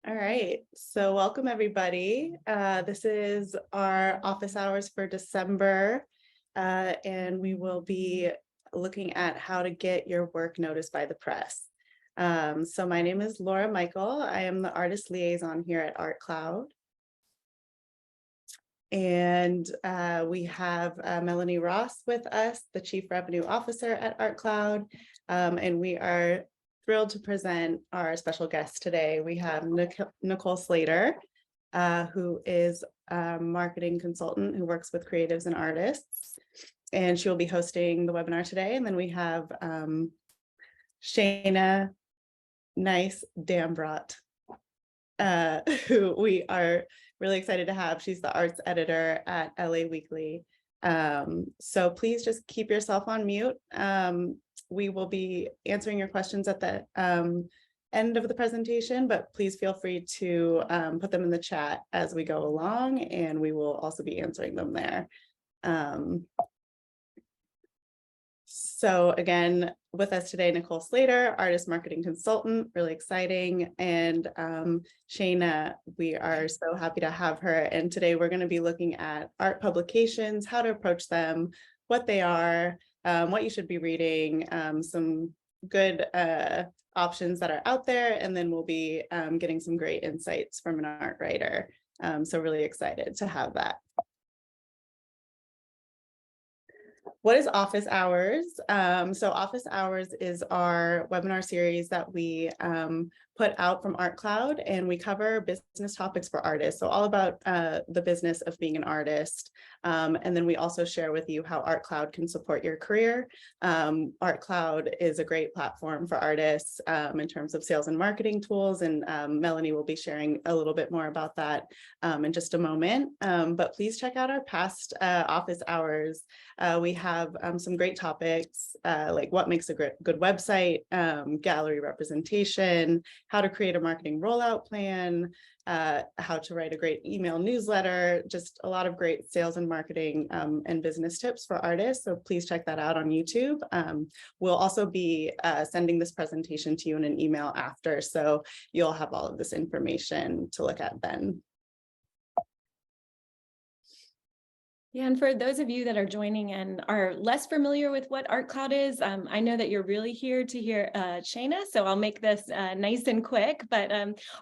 All right, so welcome everybody. This is our office hours for December, and we will be looking at how to get your work noticed by the press. So my name is Laura Michael. I am the artist liaison here at Art Cloud. And we have Melanie Ross with us, the Chief Revenue Officer at Art Cloud, and we are thrilled to present our special guest today. We have Nicole Slater, who is a marketing consultant who works with creatives and artists, and she will be hosting the webinar today. And then we have Shana Nys Dambrot, who we are really excited to have. She's the arts editor at LA Weekly. So please just keep yourself on mute. We will be answering your questions at the end of the presentation, but please feel free to put them in the chat as we go along, and we will also be answering them there. So again, with us today, Nicole Slater, artist marketing consultant, really exciting. And Shana, we are so happy to have her. And today we're going to be looking at art publications, how to approach them, what they are, what you should be reading, some good options that are out there. And then we'll be getting some great insights from an art writer. So really excited to have that. What is office hours? So office hours is our webinar series that we put out from Art Cloud, and we cover business topics for artists. So all about the business of being an artist. And then we also share with you how Art Cloud can support your career. Art Cloud is a great platform for artists in terms of sales and marketing tools. And Melanie will be sharing a little bit more about that in just a moment. But please check out our past office hours. We have some great topics like what makes a good website, gallery representation, how to create a marketing rollout plan, how to write a great email newsletter, just a lot of great sales and marketing and business tips for artists. So please check that out on YouTube. We'll also be sending this presentation to you in an email after, so you'll have all of this information to look at then. Yeah, and for those of you that are joining and are less familiar with what Art Cloud is, I know that you're really here to hear Shana, so I'll make this nice and quick. But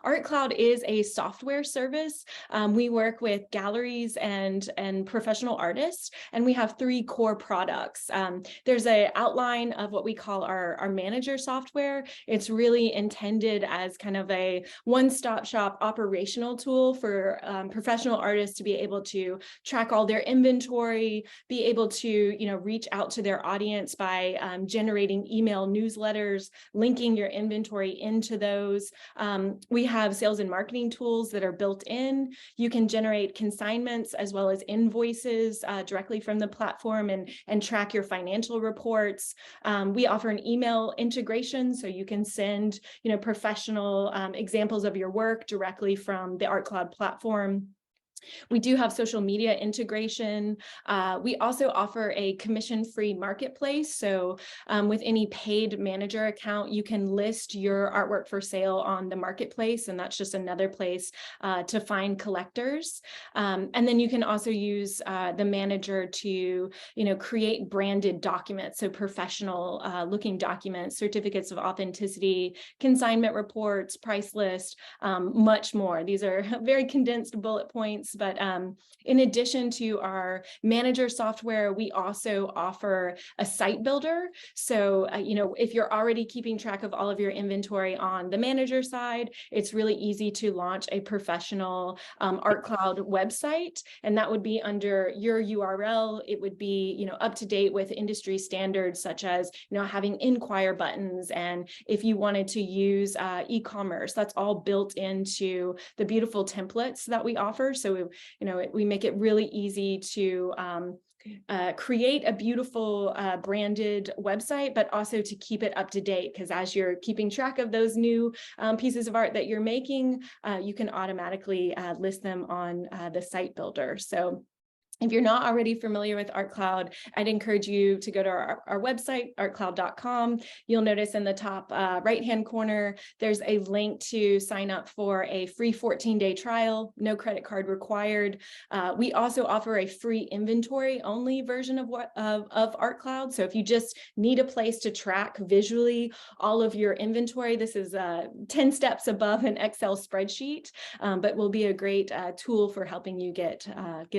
Art Cloud is a software service. We work with galleries and professional artists, and we have 3 core products. There's an outline of what we call our manager software. It's really intended as kind of a one-stop shop operational tool for professional artists to be able to track all their inventory, be able to, reach out to their audience by generating email newsletters, linking your inventory into those. We have sales and marketing tools that are built in. You can generate consignments as well as invoices directly from the platform and track your financial reports. We offer an email integration, so you can send, professional examples of your work directly from the Art Cloud platform. We do have social media integration. We also offer a commission-free marketplace. So with any paid manager account, you can list your artwork for sale on the marketplace, and that's just another place to find collectors. And then you can also use the manager to, create branded documents, so professional looking documents, certificates of authenticity, consignment reports, price list, much more. These are very condensed bullet points. But in addition to our manager software, we also offer a site builder. So, if you're already keeping track of all of your inventory on the manager side, it's really easy to launch a professional Art Cloud website. And that would be under your URL. It would be, up to date with industry standards, such as, having inquire buttons. And if you wanted to use e-commerce, that's all built into the beautiful templates that we offer. So, we make it really easy to create a beautiful branded website, but also to keep it up to date, because as you're keeping track of those new pieces of art that you're making, you can automatically list them on the site builder. So If you're not already familiar with ArtCloud, I'd encourage you to go to our website, artcloud.com. You'll notice in the top right-hand corner, there's a link to sign up for a free 14-day trial, no credit card required. We also offer a free inventory-only version of ArtCloud. So if you just need a place to track visually all of your inventory, this is 10 steps above an Excel spreadsheet, but will be a great tool for helping you get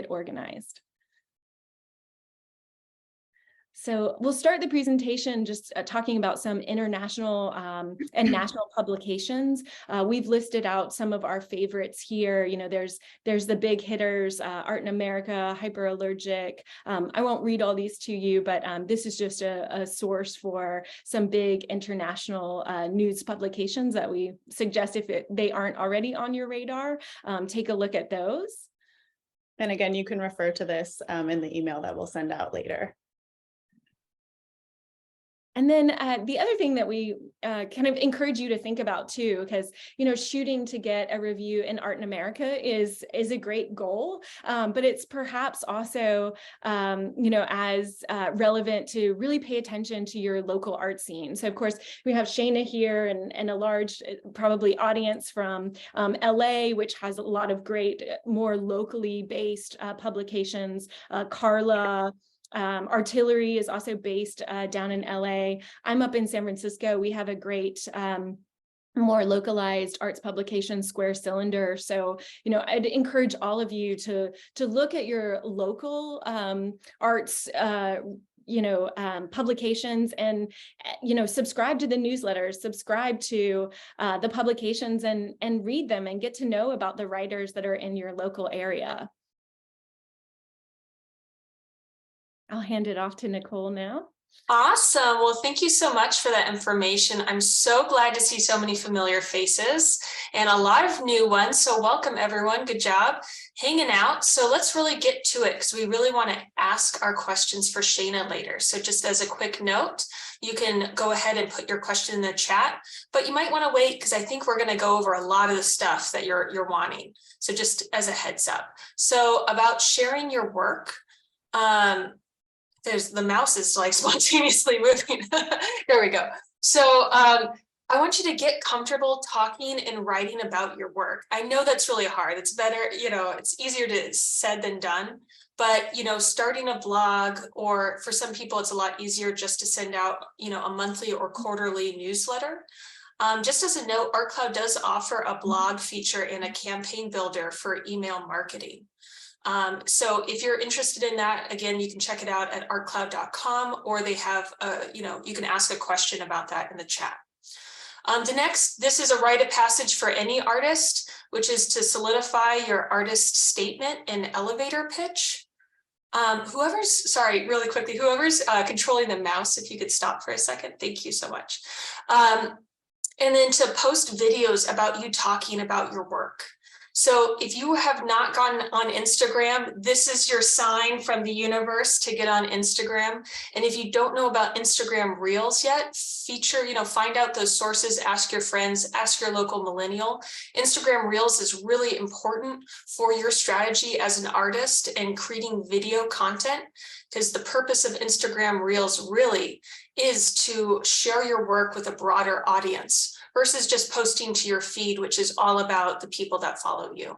organized. So we'll start the presentation just talking about some international and national publications. We've listed out some of our favorites here. You know, there's the big hitters, Art in America, Hyperallergic. I won't read all these to you, but this is just a source for some big international news publications that we suggest, if they aren't already on your radar, take a look at those. And again, you can refer to this in the email that we'll send out later. And then the other thing that we kind of encourage you to think about too, because, you know, shooting to get a review in Art in America is a great goal, but it's perhaps also, you know, as relevant to really pay attention to your local art scene. So of course, we have Shana here and a large, probably audience from LA, which has a lot of great, more locally based publications. Carla, Artillery is also based down in LA. I'm up in San Francisco. We have a great more localized arts publication, Square Cylinder. So, you know, I'd encourage all of you to look at your local arts publications, and, you know, subscribe to the newsletters, subscribe to the publications, and read them and get to know about the writers that are in your local area. I'll hand it off to Nicole now. Awesome. Well, thank you so much for that information. I'm so glad to see so many familiar faces and a lot of new ones. So welcome, everyone. Good job hanging out. So let's really get to it, because we really want to ask our questions for Shana later. So just as a quick note, you can go ahead and put your question in the chat, but you might want to wait, because I think we're going to go over a lot of the stuff that you're wanting. So just as a heads up. So about sharing your work, there's the mouse is like spontaneously moving. There we go. So I want you to get comfortable talking and writing about your work. I know that's really hard. It's better, you know, it's easier to said than done. But, you know, starting a blog, or for some people, it's a lot easier just to send out, you know, a monthly or quarterly newsletter. Just as a note, ArtCloud does offer a blog feature and a campaign builder for email marketing. So if you're interested in that, again, you can check it out at artcloud.com, or they have, you know, you can ask a question about that in the chat. This is a rite of passage for any artist, which is to solidify your artist statement and elevator pitch. Really quickly, whoever's controlling the mouse, if you could stop for a second, thank you so much. And then to post videos about you talking about your work. So if you have not gone on Instagram, this is your sign from the universe to get on Instagram. And if you don't know about Instagram Reels yet, find out those sources, ask your friends, ask your local millennial. Instagram Reels is really important for your strategy as an artist and creating video content, because the purpose of Instagram Reels really is to share your work with a broader audience, versus just posting to your feed, which is all about the people that follow you.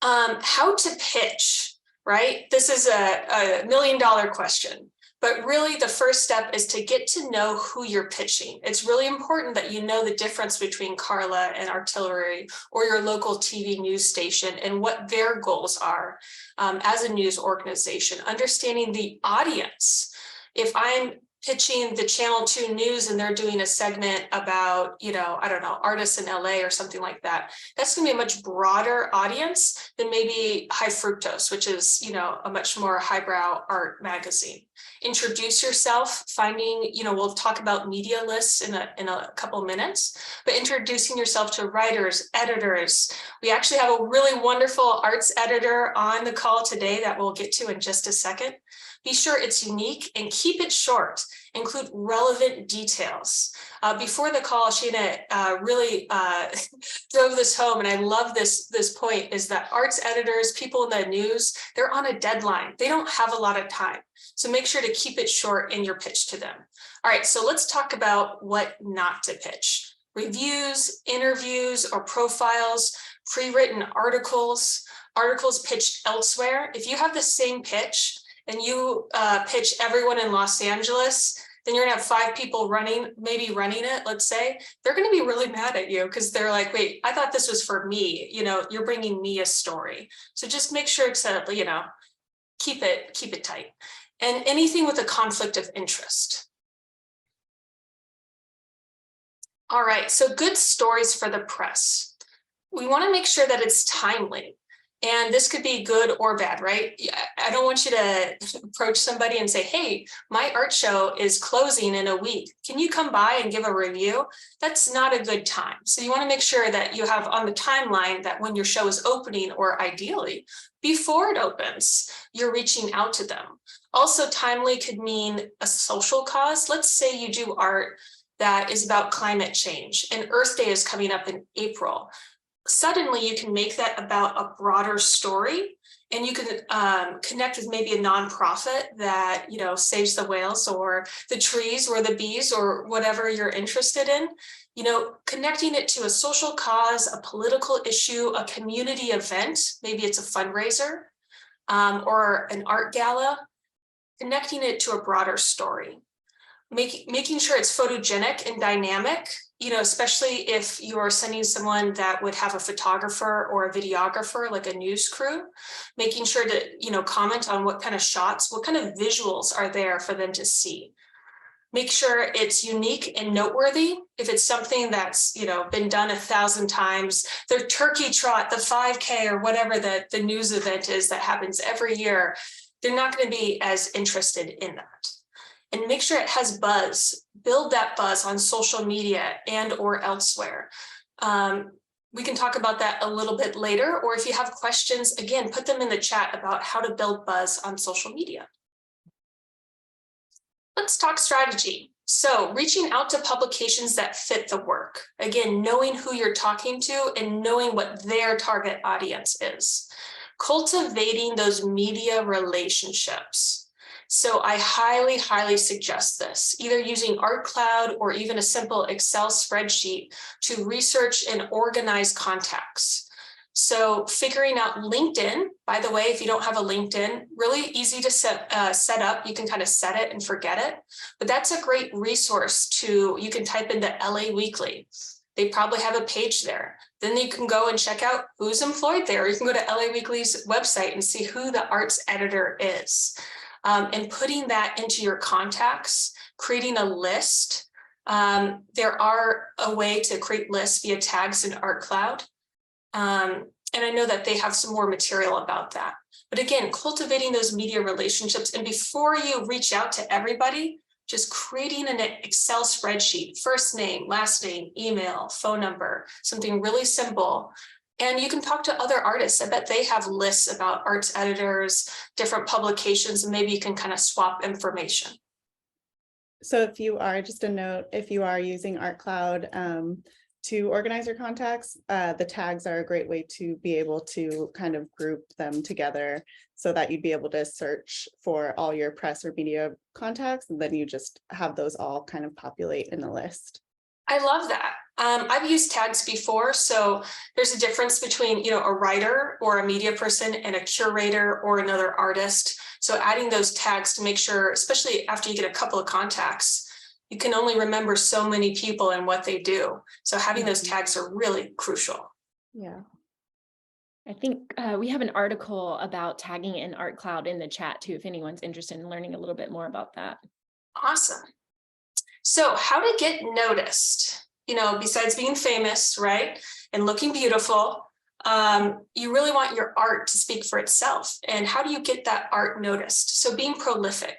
How to pitch, right? This is a $1 million question, but really the first step is to get to know who you're pitching. It's really important that you know the difference between Carla and Artillery, or your local TV news station, and what their goals are as a news organization, understanding the audience. If I'm pitching the Channel 2 News and they're doing a segment about, you know, I don't know, artists in LA or something like that, that's going to be a much broader audience than maybe High Fructose, which is, you know, a much more highbrow art magazine. Introduce yourself, finding, you know, we'll talk about media lists in a couple of minutes, but introducing yourself to writers, editors. We actually have a really wonderful arts editor on the call today that we'll get to in just a second. Be sure it's unique and keep it short. Include relevant details. Before the call, Shana really drove this home, and I love this point, is that arts editors, people in the news, they're on a deadline. They don't have a lot of time. So make sure to keep it short in your pitch to them. All right, so let's talk about what not to pitch. Reviews, interviews, or profiles, pre-written articles, articles pitched elsewhere. If you have the same pitch and you pitch everyone in Los Angeles, then you're gonna have 5 people maybe running it, let's say. They're gonna be really mad at you because they're like, wait, I thought this was for me. You're bringing me a story. So just make sure to, keep it tight. And anything with a conflict of interest. All right, so good stories for the press. We want to make sure that it's timely. And this could be good or bad, right? I don't want you to approach somebody and say, hey, my art show is closing in a week. Can you come by and give a review? That's not a good time. So you want to make sure that you have on the timeline that when your show is opening, or ideally before it opens, you're reaching out to them. Also, timely could mean a social cause. Let's say you do art that is about climate change and Earth Day is coming up in April. Suddenly you can make that about a broader story, and you can connect with maybe a nonprofit that saves the whales or the trees or the bees or whatever you're interested in. Connecting it to a social cause, a political issue, a community event, maybe it's a fundraiser or an art gala, connecting it to a broader story. Making sure it's photogenic and dynamic, especially if you're sending someone that would have a photographer or a videographer, like a news crew, making sure to, comment on what kind of shots, what kind of visuals are there for them to see. Make sure it's unique and noteworthy. If it's something that's, been done 1,000 times, the turkey trot, the 5K, or whatever the news event is that happens every year, they're not going to be as interested in that. And make sure it has buzz. Build that buzz on social media and or elsewhere. We can talk about that a little bit later, or if you have questions, again, put them in the chat about how to build buzz on social media. Let's talk strategy. So reaching out to publications that fit the work. Again, knowing who you're talking to and knowing what their target audience is. Cultivating those media relationships. So I highly, highly suggest this, either using ArtCloud or even a simple Excel spreadsheet to research and organize contacts. So figuring out LinkedIn, by the way, if you don't have a LinkedIn, really easy to set up. You can kind of set it and forget it, but that's a great resource you can type into LA Weekly. They probably have a page there. Then you can go and check out who's employed there. You can go to LA Weekly's website and see who the arts editor is. And putting that into your contacts, creating a list. There are a way to create lists via tags in ArtCloud. And I know that they have some more material about that. But again, cultivating those media relationships. And before you reach out to everybody, just creating an Excel spreadsheet, first name, last name, email, phone number, something really simple. And you can talk to other artists. I bet they have lists about arts editors, different publications, and maybe you can kind of swap information. So if you are, just a note, if you are using ArtCloud to organize your contacts, the tags are a great way to be able to kind of group them together so that you'd be able to search for all your press or media contacts, and then you just have those all kind of populate in a list. I love that. I've used tags before, so there's a difference between, a writer or a media person and a curator or another artist. So adding those tags to make sure, especially after you get a couple of contacts, you can only remember so many people and what they do. So having those tags are really crucial. Yeah. I think we have an article about tagging in ArtCloud in the chat too, if anyone's interested in learning a little bit more about that. Awesome. So how to get noticed, besides being famous, right, and looking beautiful, you really want your art to speak for itself. And how do you get that art noticed? So being prolific,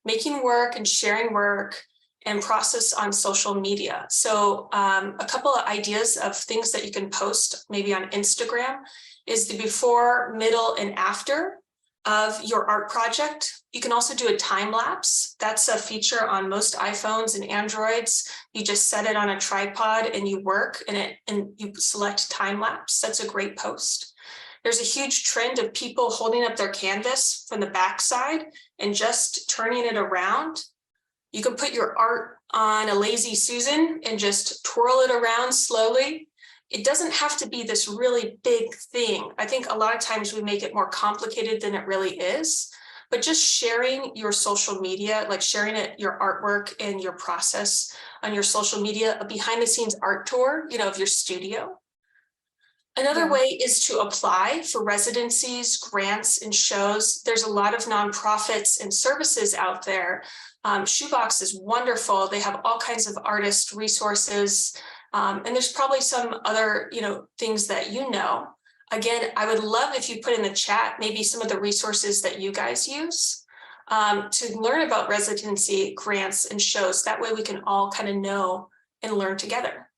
making work and sharing work and process on social media. So a couple of ideas of things that you can post maybe on Instagram is the before, middle, and after. of your art project. You can also do a time lapse. That's a feature on most iPhones and Androids. You just set it on a tripod and you work and you select time lapse. That's a great post. There's a huge trend of people holding up their canvas from the backside and just turning it around. You can put your art on a lazy Susan and just twirl it around slowly. It doesn't have to be this really big thing. I think a lot of times we make it more complicated than it really is, but just sharing your social media, like sharing it, your artwork and your process on your social media, a behind the scenes art tour, of your studio. Another way is to apply for residencies, grants, and shows. There's a lot of nonprofits and services out there. Shoebox is wonderful. They have all kinds of artist resources. And there's probably some other, things that Again, I would love if you put in the chat maybe some of the resources that you guys use to learn about residency, grants, and shows. That way we can all kind of know and learn together.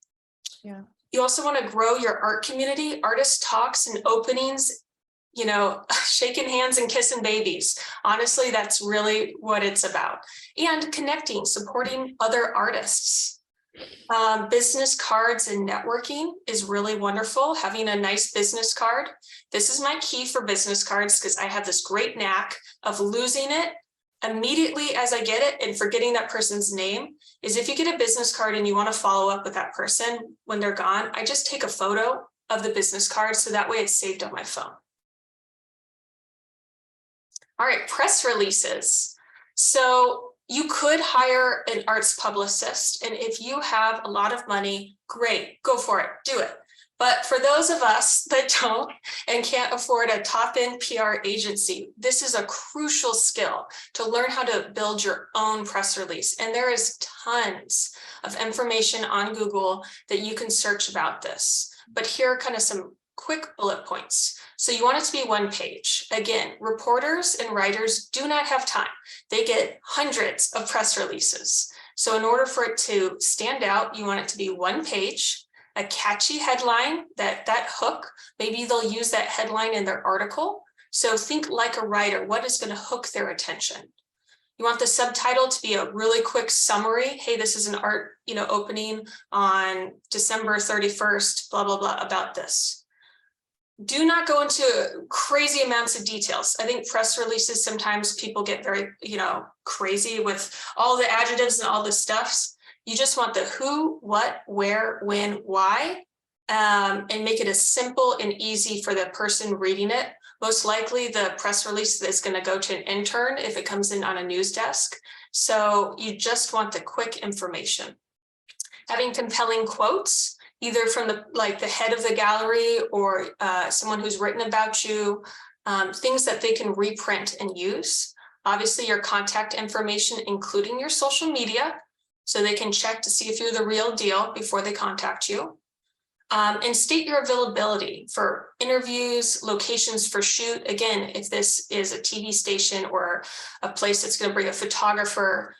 Yeah. You also want to grow your art community, artist talks and openings, shaking hands and kissing babies. Honestly, that's really what it's about. And connecting, supporting other artists. Business cards and networking is really wonderful. Having a nice business card. This is my key for business cards because I have this great knack of losing it immediately as I get it and forgetting that person's name. Is if you get a business card and you want to follow up with that person when they're gone, I just take a photo of the business card so that way it's saved on my phone. All right, press releases. So you could hire an arts publicist, and if you have a lot of money, great, go for it, do it. But for those of us that don't and can't afford a top-end PR agency, this is a crucial skill to learn how to build your own press release. And there is tons of information on Google that you can search about this. But here are kind of some quick bullet points. So you want it to be one page. Again, reporters and writers do not have time. They get hundreds of press releases. So in order for it to stand out, you want it to be one page, a catchy headline, that hook. Maybe they'll use that headline in their article. So think like a writer, what is going to hook their attention? You want the subtitle to be a really quick summary. Hey, this is an art, opening on December 31st, blah, blah, blah, about this. Do not go into crazy amounts of details. I think press releases, sometimes people get very, crazy with all the adjectives and all the stuffs. You just want the who, what, where, when, why, and make it as simple and easy for the person reading it. Most likely the press release is going to go to an intern if it comes in on a news desk. So you just want the quick information. Having compelling quotes, either from the head of the gallery or someone who's written about you, things that they can reprint and use. Obviously your contact information, including your social media, so they can check to see if you're the real deal before they contact you. And state your availability for interviews, locations for shoot. Again, if this is a TV station or a place that's going to bring a photographer,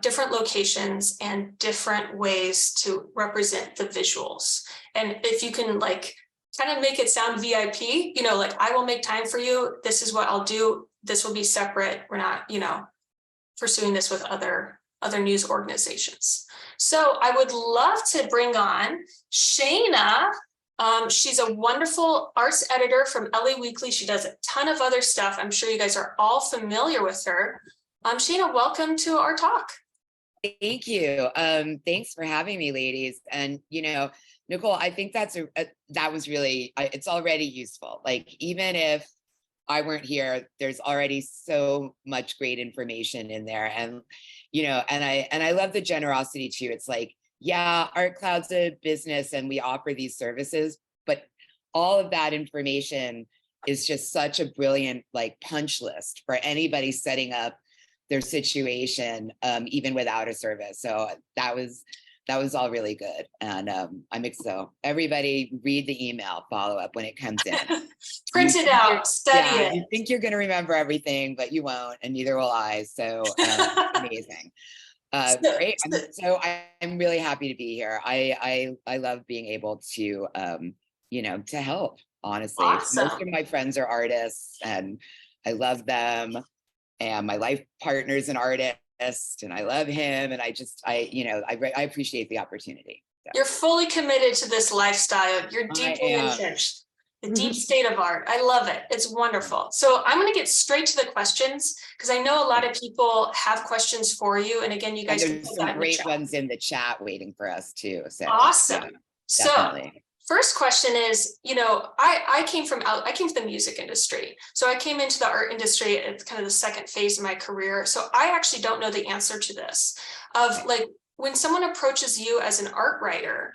different locations and different ways to represent the visuals. And if you can kind of make it sound VIP, I will make time for you. This is what I'll do. This will be separate. We're not, pursuing this with other news organizations. So I would love to bring on Shana. She's a wonderful arts editor from LA Weekly. She does a ton of other stuff. I'm sure you guys are all familiar with her. Shana, welcome to our talk. Thank you. Thanks for having me, ladies. And, Nicole, I think that was really, it's already useful. Even if I weren't here, there's already so much great information in there. And, and I love the generosity too. It's yeah, Art Cloud's a business and we offer these services, but all of that information is just such a brilliant punch list for anybody setting up their situation, even without a service. So that was all really good. And so everybody read the email follow-up when it comes in. Print it out, study it. You think you're going to remember everything, but you won't, and neither will I. So amazing. Great. I'm really happy to be here. I love being able to, to help. honestly. Most Awesome. of my friends are artists and I love them. And my life partner's an artist and I love him. And I appreciate the opportunity. So. You're fully committed to this lifestyle. You're deeply entrenched. The deep state of art. I love it. It's wonderful. So I'm going to get straight to the questions because I know a lot of people have questions for you. And again, you guys and can there's put some that in the great chat. ones in the chat waiting for us too. So Awesome. yeah, So definitely. first question is, I came from the music industry. So I came into the art industry at kind of the second phase of my career. So I actually don't know the answer to this of like, when someone approaches you as an art writer,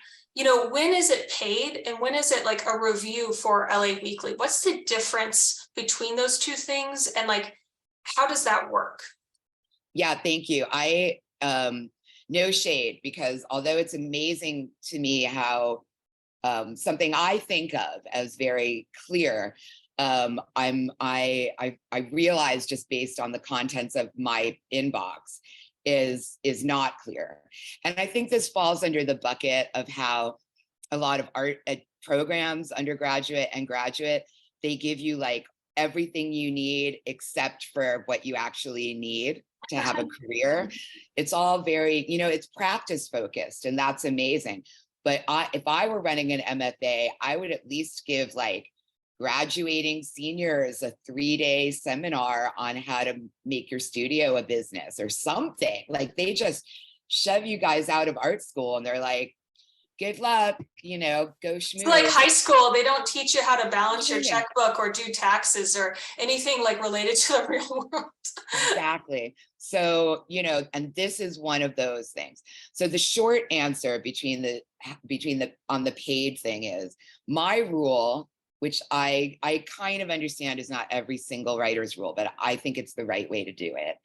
when is it paid and when is it like a review for LA Weekly? What's the difference between those two things? And like, how does that work? Yeah, thank you. I, no shade, because although it's amazing to me how something I think of as very clear, I realize just based on the contents of my inbox is not clear. And I think this falls under the bucket of how a lot of art programs, undergraduate and graduate, they give you like everything you need except for what you actually need to have a career. It's all very, it's practice focused and that's amazing. But if I were running an MFA, I would at least give like graduating seniors a 3-day seminar on how to make your studio a business or something. Like they just shove you guys out of art school and they're like, good luck, go schmooze. It's like high school, they don't teach you how to balance your checkbook or do taxes or anything like related to the real world. Exactly. So, and this is one of those things. So the short answer on the paid thing is my rule, which I kind of understand is not every single writer's rule, but I think it's the right way to do it,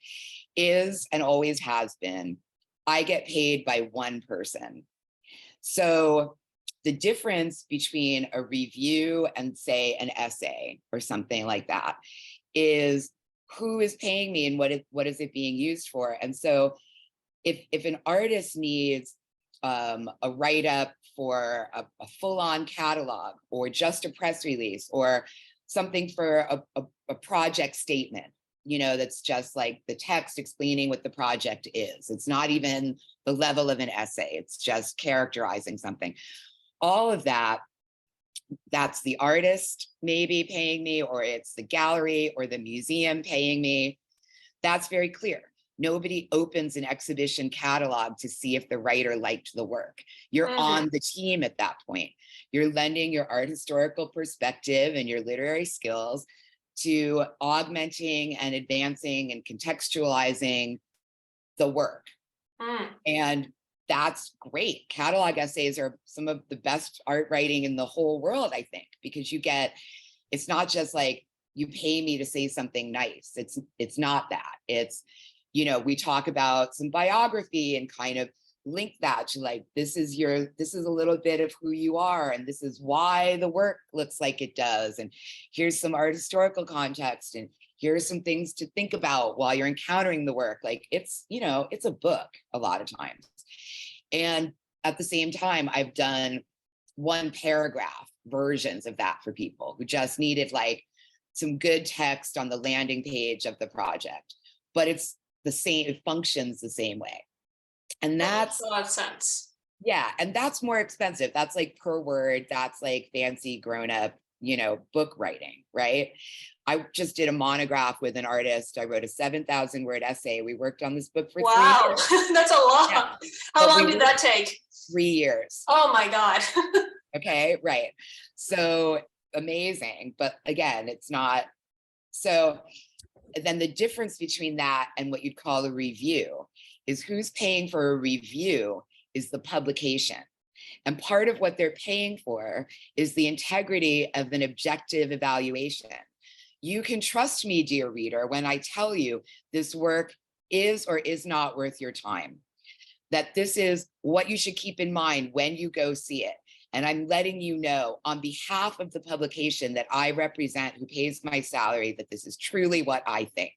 is and always has been, I get paid by one person. So the difference between a review and say an essay or something like that is who is paying me and what is it being used for? And so if an artist needs a write-up for a full-on catalog or just a press release or something for a project statement, that's just like the text explaining what the project is. It's not even the level of an essay. It's just characterizing something. All of that, that's the artist maybe paying me, or it's the gallery or the museum paying me. That's very clear. Nobody opens an exhibition catalog to see if the writer liked the work. You're on the team at that point. You're lending your art historical perspective and your literary skills to augmenting and advancing and contextualizing the work. And that's great. Catalog essays are some of the best art writing in the whole world, I think, because it's not just like you pay me to say something nice. It's not that. It's, we talk about some biography and kind of link that to like, this is a little bit of who you are, and this is why the work looks like it does. And here's some art historical context, and here's some things to think about while you're encountering the work. Like it's a book a lot of times. And at the same time, I've done 1 paragraph versions of that for people who just needed like some good text on the landing page of the project, but it's the same, it functions the same way. And that's a lot of sense. Yeah. And that's more expensive. That's like per word. That's like fancy grown up, book writing, right? I just did a monograph with an artist. I wrote a 7,000 word essay. We worked on this book for 3 years. That's a lot. Yeah. How long did that take? 3 years. Oh my God. Okay, right. So amazing. But again, it's not. So then the difference between that and what you'd call a review is who's paying for a review is the publication. And part of what they're paying for is the integrity of an objective evaluation. You can trust me, dear reader, when I tell you this work is or is not worth your time, that this is what you should keep in mind when you go see it. And I'm letting you know on behalf of the publication that I represent, who pays my salary, that this is truly what I think.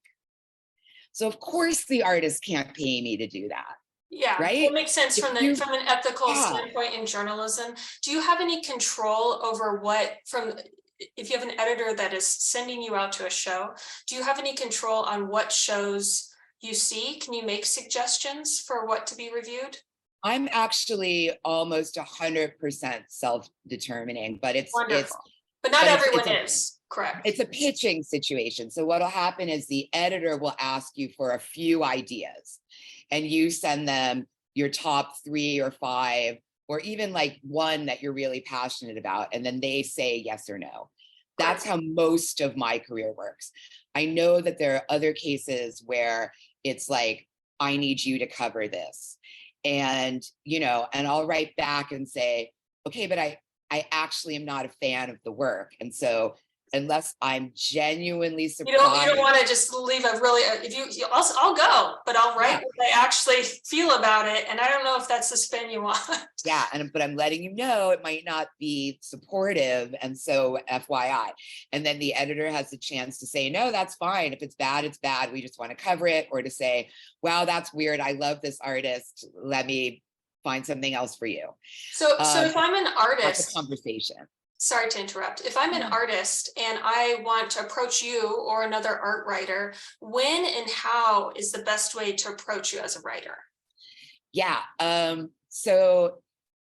So of course the artist can't pay me to do that. Yeah, right? It makes sense from an ethical standpoint in journalism. Do you have any control over what, from if you have an editor that is sending you out to a show, do you have any control on what shows you see? Can you make suggestions for what to be reviewed? I'm actually almost 100% self-determining, but Wonderful. But not everyone is, correct? It's a pitching situation. So what'll happen is the editor will ask you for a few ideas and you send them your top 3 or 5, or even like one that you're really passionate about. And then they say yes or no. That's how most of my career works. I know that there are other cases where it's like, I need you to cover this. And, you know, and I'll write back and say, okay, but I actually am not a fan of the work. And so unless I'm genuinely surprised. You don't want to just leave a really, I'll go, but I'll write what I actually feel about it. And I don't know if that's the spin you want. Yeah, but I'm letting you know it might not be supportive. And so FYI. And then the editor has the chance to say, no, that's fine. If it's bad, it's bad. We just want to cover it. Or to say, wow, that's weird. I love this artist. Let me find something else for you. So if I'm an artist, that's a conversation. Sorry to interrupt. If I'm an artist and I want to approach you or another art writer, when and how is the best way to approach you as a writer? Yeah. So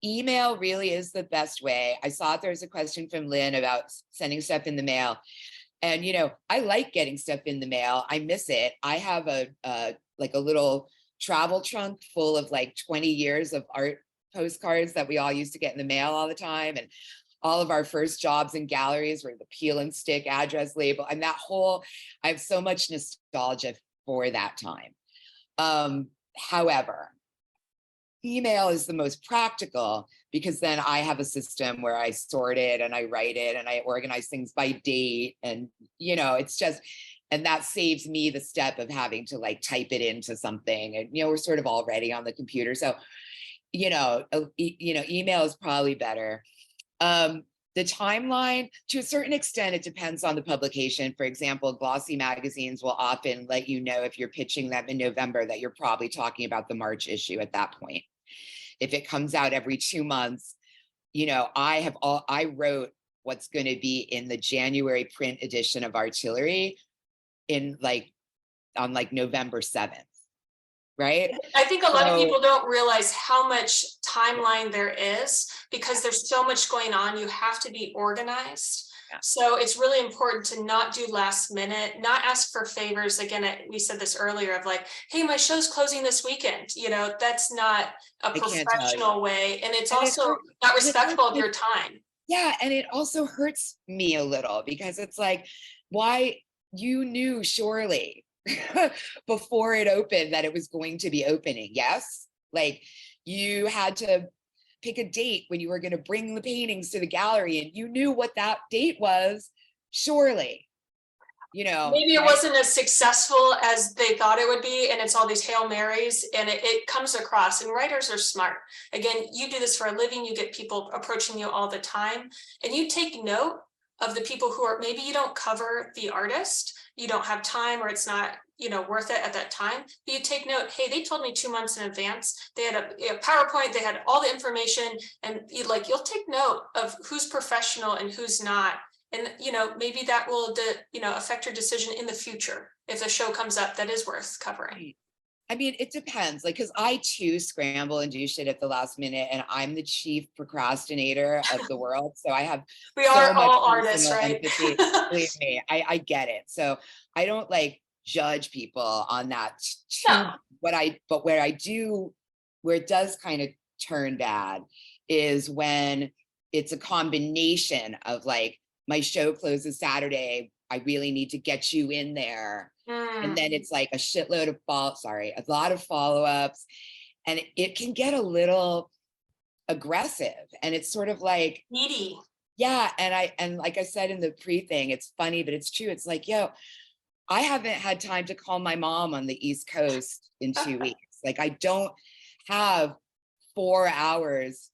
email really is the best way. I saw there's a question from Lynn about sending stuff in the mail. And, you know, I like getting stuff in the mail. I miss it. I have like a little travel trunk full of like 20 years of art postcards that we all used to get in the mail all the time. And all of our first jobs in galleries were the peel and stick address label. And that whole, I have so much nostalgia for that time. However, email is the most practical because then I have a system where I sort it and I write it and I organize things by date. And, you know, it's just, and that saves me the step of having to like type it into something. And, you know, we're sort of already on the computer. So, email is probably better. The timeline, to a certain extent, it depends on the publication. For example, glossy magazines will often let you know if you're pitching them in November that you're probably talking about the March issue at that point. If it comes out every 2 months, you know, I wrote what's going to be in the January print edition of Artillery on November 7th. Right? I think a lot of people don't realize how much timeline there is because there's so much going on. You have to be organized. Yeah. So it's really important to not do last minute, not ask for favors. Again, we said this earlier of like, hey, my show's closing this weekend. You know, that's not a professional way. And it's also not respectful of your time. Yeah. And it also hurts me a little because it's like, why you knew surely before it opened that it was going to be opening. Yes. Like you had to pick a date when you were going to bring the paintings to the gallery and you knew what that date was, surely, you know. Maybe it wasn't as successful as they thought it would be. And it's all these Hail Marys and it comes across, and writers are smart. Again, you do this for a living. You get people approaching you all the time and you take note of the people who are, maybe you don't cover the artist, you don't have time or it's not, you know, worth it at that time, but you take note, hey, they told me 2 months in advance, they had a PowerPoint, they had all the information, and you'll take note of who's professional and who's not. And, you know, maybe that will, affect your decision in the future if the show comes up that is worth covering. I mean, it depends, like, because I too scramble and do shit at the last minute, and I'm the chief procrastinator of the world. So I have we are all artists, right? Believe me, I get it. So I don't like judge people on that. No. Where it does kind of turn bad is when it's a combination of like, my show closes Saturday, I really need to get you in there. And then it's like a lot of follow-ups, and it can get a little aggressive, and it's sort of like needy. Yeah. And like I said in the pre-thing, it's funny, but it's true. It's like, I haven't had time to call my mom on the East Coast in 2 weeks. Like, I don't have 4 hours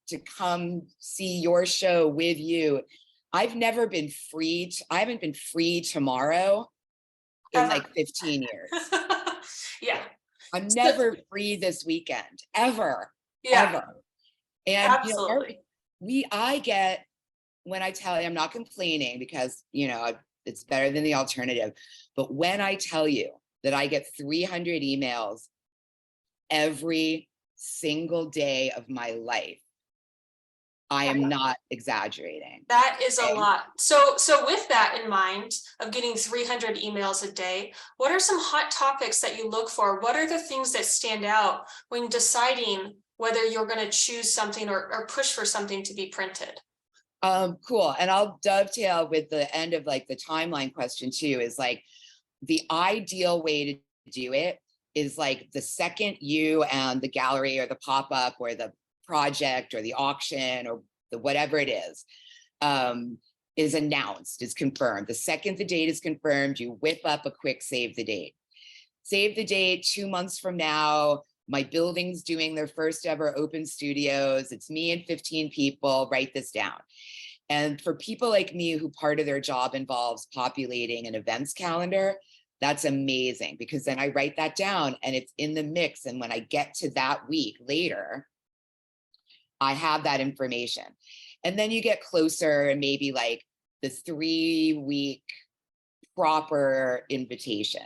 to come see your show with you. I've never been free. I haven't been free tomorrow in like 15 years. Yeah. I'm never free this weekend, ever. Yeah. Ever. And absolutely. I get when I tell you, I'm not complaining because, you know, it's better than the alternative. But when I tell you that I get 300 emails every single day of my life, I am not exaggerating. That is a Okay? lot. So with that in mind of getting 300 emails a day, what are some hot topics that you look for? What are the things that stand out when deciding whether you're going to choose something or push for something to be printed? Cool. And I'll dovetail with the end of like the timeline question too, is like the ideal way to do it is like the second you and the gallery or the pop-up or the project or the auction or the whatever it is announced, is confirmed. The second the date is confirmed, you whip up a quick save the date. Save the date 2 months from now. My building's doing their first ever open studios. It's me and 15 people. Write this down. And for people like me who part of their job involves populating an events calendar, that's amazing because then I write that down and it's in the mix. And when I get to that week later, I have that information. And then you get closer and maybe like the 3-week proper invitation.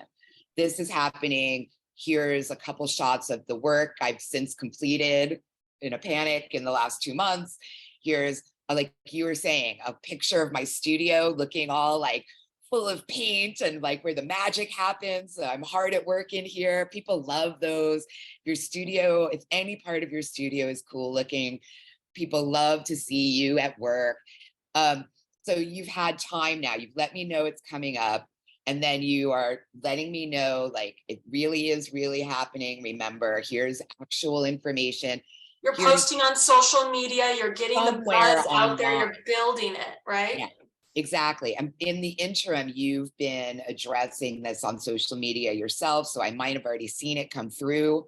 This is happening. Here's a couple shots of the work I've since completed in a panic in the last 2 months. Here's, like you were saying, a picture of my studio looking all like full of paint and like where the magic happens. I'm hard at work in here. People love those. Your studio, if any part of your studio is cool looking, people love to see you at work. So you've had time now. You've let me know it's coming up. And then you are letting me know, like, it really is really happening. Remember, here's actual information. You're posting on social media, you're getting the buzz out there, you're building it, right? Yeah, exactly. And in the interim, you've been addressing this on social media yourself. So I might have already seen it come through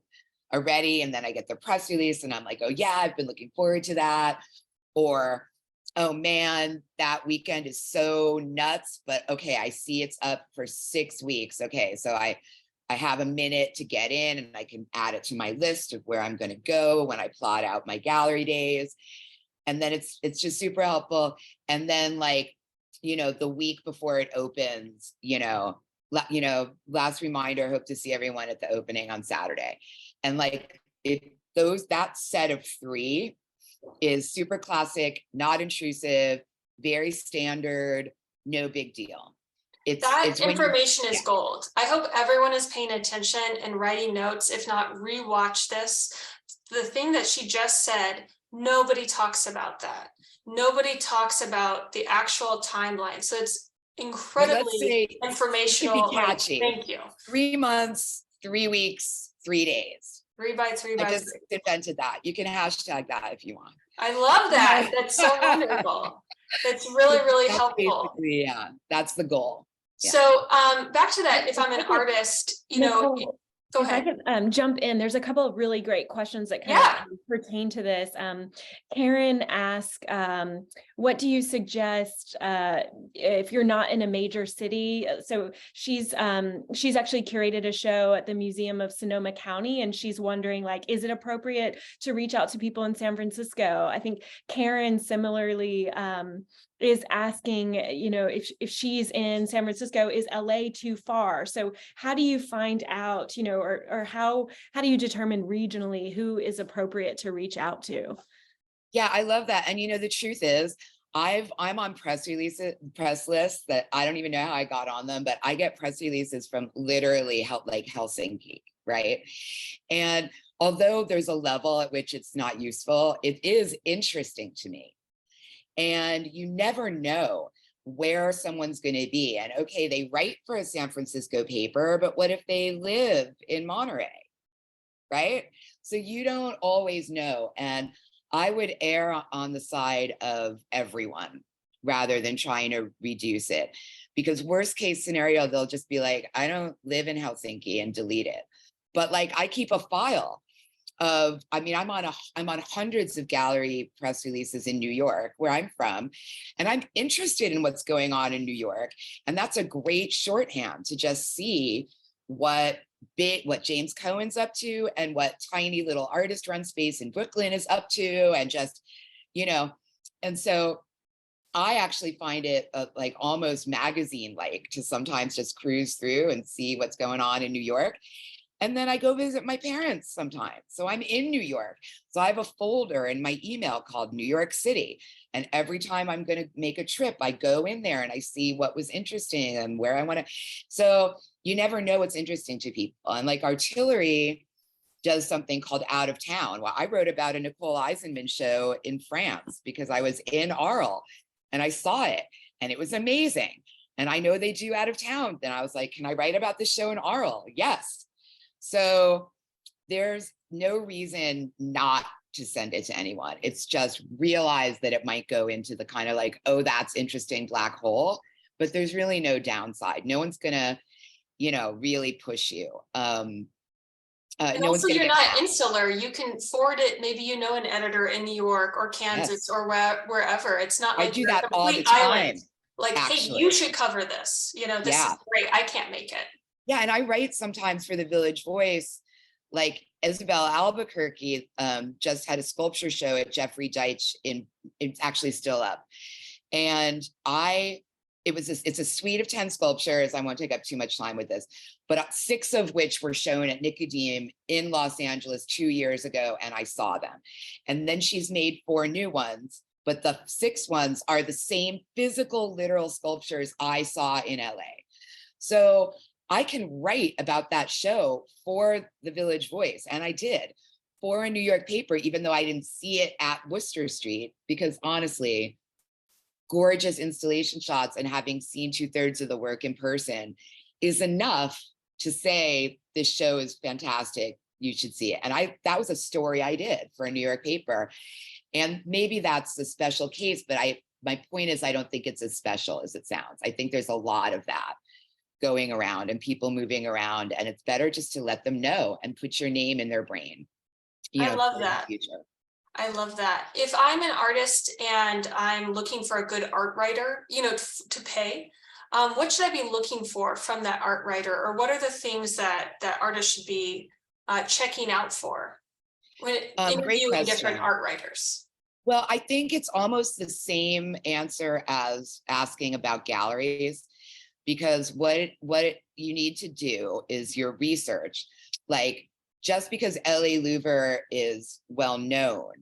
already. And then I get the press release and I'm like, oh yeah, I've been looking forward to that. Or, oh man, that weekend is so nuts, but okay, I see it's up for 6 weeks. Okay, so I have a minute to get in and I can add it to my list of where I'm going to go when I plot out my gallery days. And then it's just super helpful. And then like, you know, the week before it opens, last reminder, hope to see everyone at the opening on Saturday. And like that set of 3 is super classic, not intrusive, very standard, no big deal. That information is gold. I hope everyone is paying attention and writing notes. If not, rewatch this. The thing that she just said, nobody talks about that. Nobody talks about the actual timeline. So it's incredibly informational. Catchy. Thank you. 3 months, 3 weeks, 3 days. 3 by 3 by 3. I just invented that. You can hashtag that if you want. I love that. That's so wonderful. That's really, really helpful. Yeah, that's the goal. Yeah. So back to that, if I'm an artist, Nicole, go ahead. If I can jump in, there's a couple of really great questions that kind of pertain to this. Karen asked, what do you suggest if you're not in a major city? So she's actually curated a show at the Museum of Sonoma County, and she's wondering, like, is it appropriate to reach out to people in San Francisco? I think Karen similarly is asking, if she's in San Francisco, is LA too far? So how do you find out, or how do you determine regionally who is appropriate to reach out to? Yeah, I love that. And the truth is, I'm on press lists that I don't even know how I got on them, but I get press releases from literally like Helsinki, right? And although there's a level at which it's not useful, it is interesting to me. And you never know where someone's going to be. And okay, they write for a San Francisco paper, but what if they live in Monterey, right? So you don't always know. And I would err on the side of everyone rather than trying to reduce it, because worst case scenario, they'll just be like, I don't live in Helsinki, and delete it. But like, I keep a file of, I'm on hundreds of gallery press releases in New York, where I'm from, and I'm interested in what's going on in New York. And that's a great shorthand to just see what James Cohen's up to and what tiny little artist run space in Brooklyn is up to, and just, and so I actually find it like almost magazine-like to sometimes just cruise through and see what's going on in New York. And then I go visit my parents sometimes. So I'm in New York. So I have a folder in my email called New York City. And every time I'm going to make a trip, I go in there and I see what was interesting and where I want to. So you never know what's interesting to people. And like Artillery does something called Out of Town. Well, I wrote about a Nicole Eisenman show in France because I was in Arles and I saw it and it was amazing. And I know they do Out of Town. Then I was like, can I write about this show in Arles? Yes. So there's no reason not to send it to anyone. It's just realize that it might go into the kind of like, oh, that's interesting black hole, but there's really no downside. No one's gonna, really push you. And No also, one's you're gonna not insular. You can forward it. Maybe an editor in New York or Kansas or wherever. It's not I like do you're that a all the complete time. island. Like, hey, you should cover this. This is great. I can't make it. Yeah, and I write sometimes for the Village Voice, like Isabel Albuquerque just had a sculpture show at Jeffrey Deitch it's actually still up. And it's a suite of 10 sculptures. I won't take up too much time with this, but 6 of which were shown at Nicodeme in Los Angeles 2 years ago, and I saw them. And then she's made 4 new ones, but the 6 ones are the same physical, literal sculptures I saw in LA. So I can write about that show for the Village Voice, and I did, for a New York paper, even though I didn't see it at Worcester Street, because honestly, gorgeous installation shots and having seen 2/3 of the work in person is enough to say this show is fantastic, you should see it. And that was a story I did for a New York paper. And maybe that's a special case, but my point is I don't think it's as special as it sounds. I think there's a lot of that going around and people moving around, and it's better just to let them know and put your name in their brain. I love that. Future. I love that. If I'm an artist and I'm looking for a good art writer, to pay, what should I be looking for from that art writer, or what are the things that artists should be checking out for when interviewing different art writers? Well, I think it's almost the same answer as asking about galleries, because what you need to do is your research. Like, just because LA Louver is well known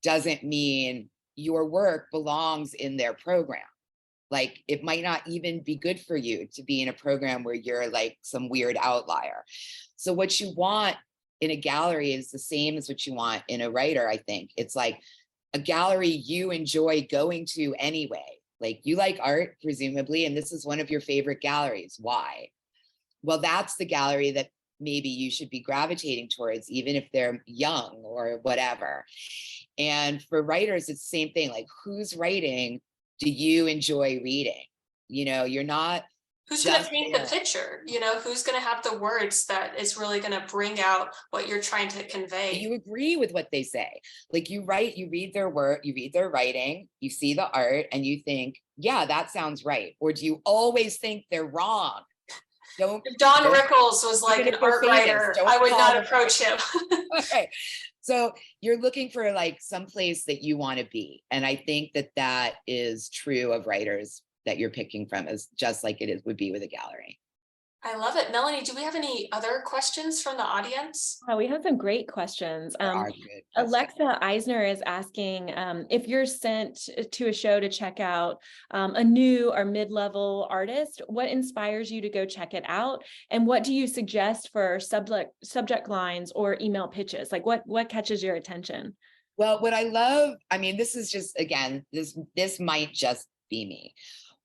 doesn't mean your work belongs in their program. Like, it might not even be good for you to be in a program where you're like some weird outlier. So what you want in a gallery is the same as what you want in a writer, I think. It's like a gallery you enjoy going to anyway. Like, you like art, presumably, and this is one of your favorite galleries. Why? Well, that's the gallery that maybe you should be gravitating towards, even if they're young or whatever. And for writers, it's the same thing. Like, whose writing do you enjoy reading? You're not who's going to paint the picture, who's going to have the words that is really going to bring out what you're trying to convey. You agree with what they say. Like, you read their work, you read their writing, you see the art, and you think, yeah, that sounds right. Or do you always think they're wrong? If Don Rickles was like an art writer, I would not approach him. Okay. So you're looking for like some place that you want to be. And I think that is true of writers that you're picking from, is just like would be with a gallery. I love it. Melanie, do we have any other questions from the audience? Oh, we have some great questions. There are good questions. Alexa Eisner is asking if you're sent to a show to check out a new or mid-level artist, what inspires you to go check it out? And what do you suggest for subject lines or email pitches? Like, what catches your attention? Well, what I love, this is just, again, this might just be me.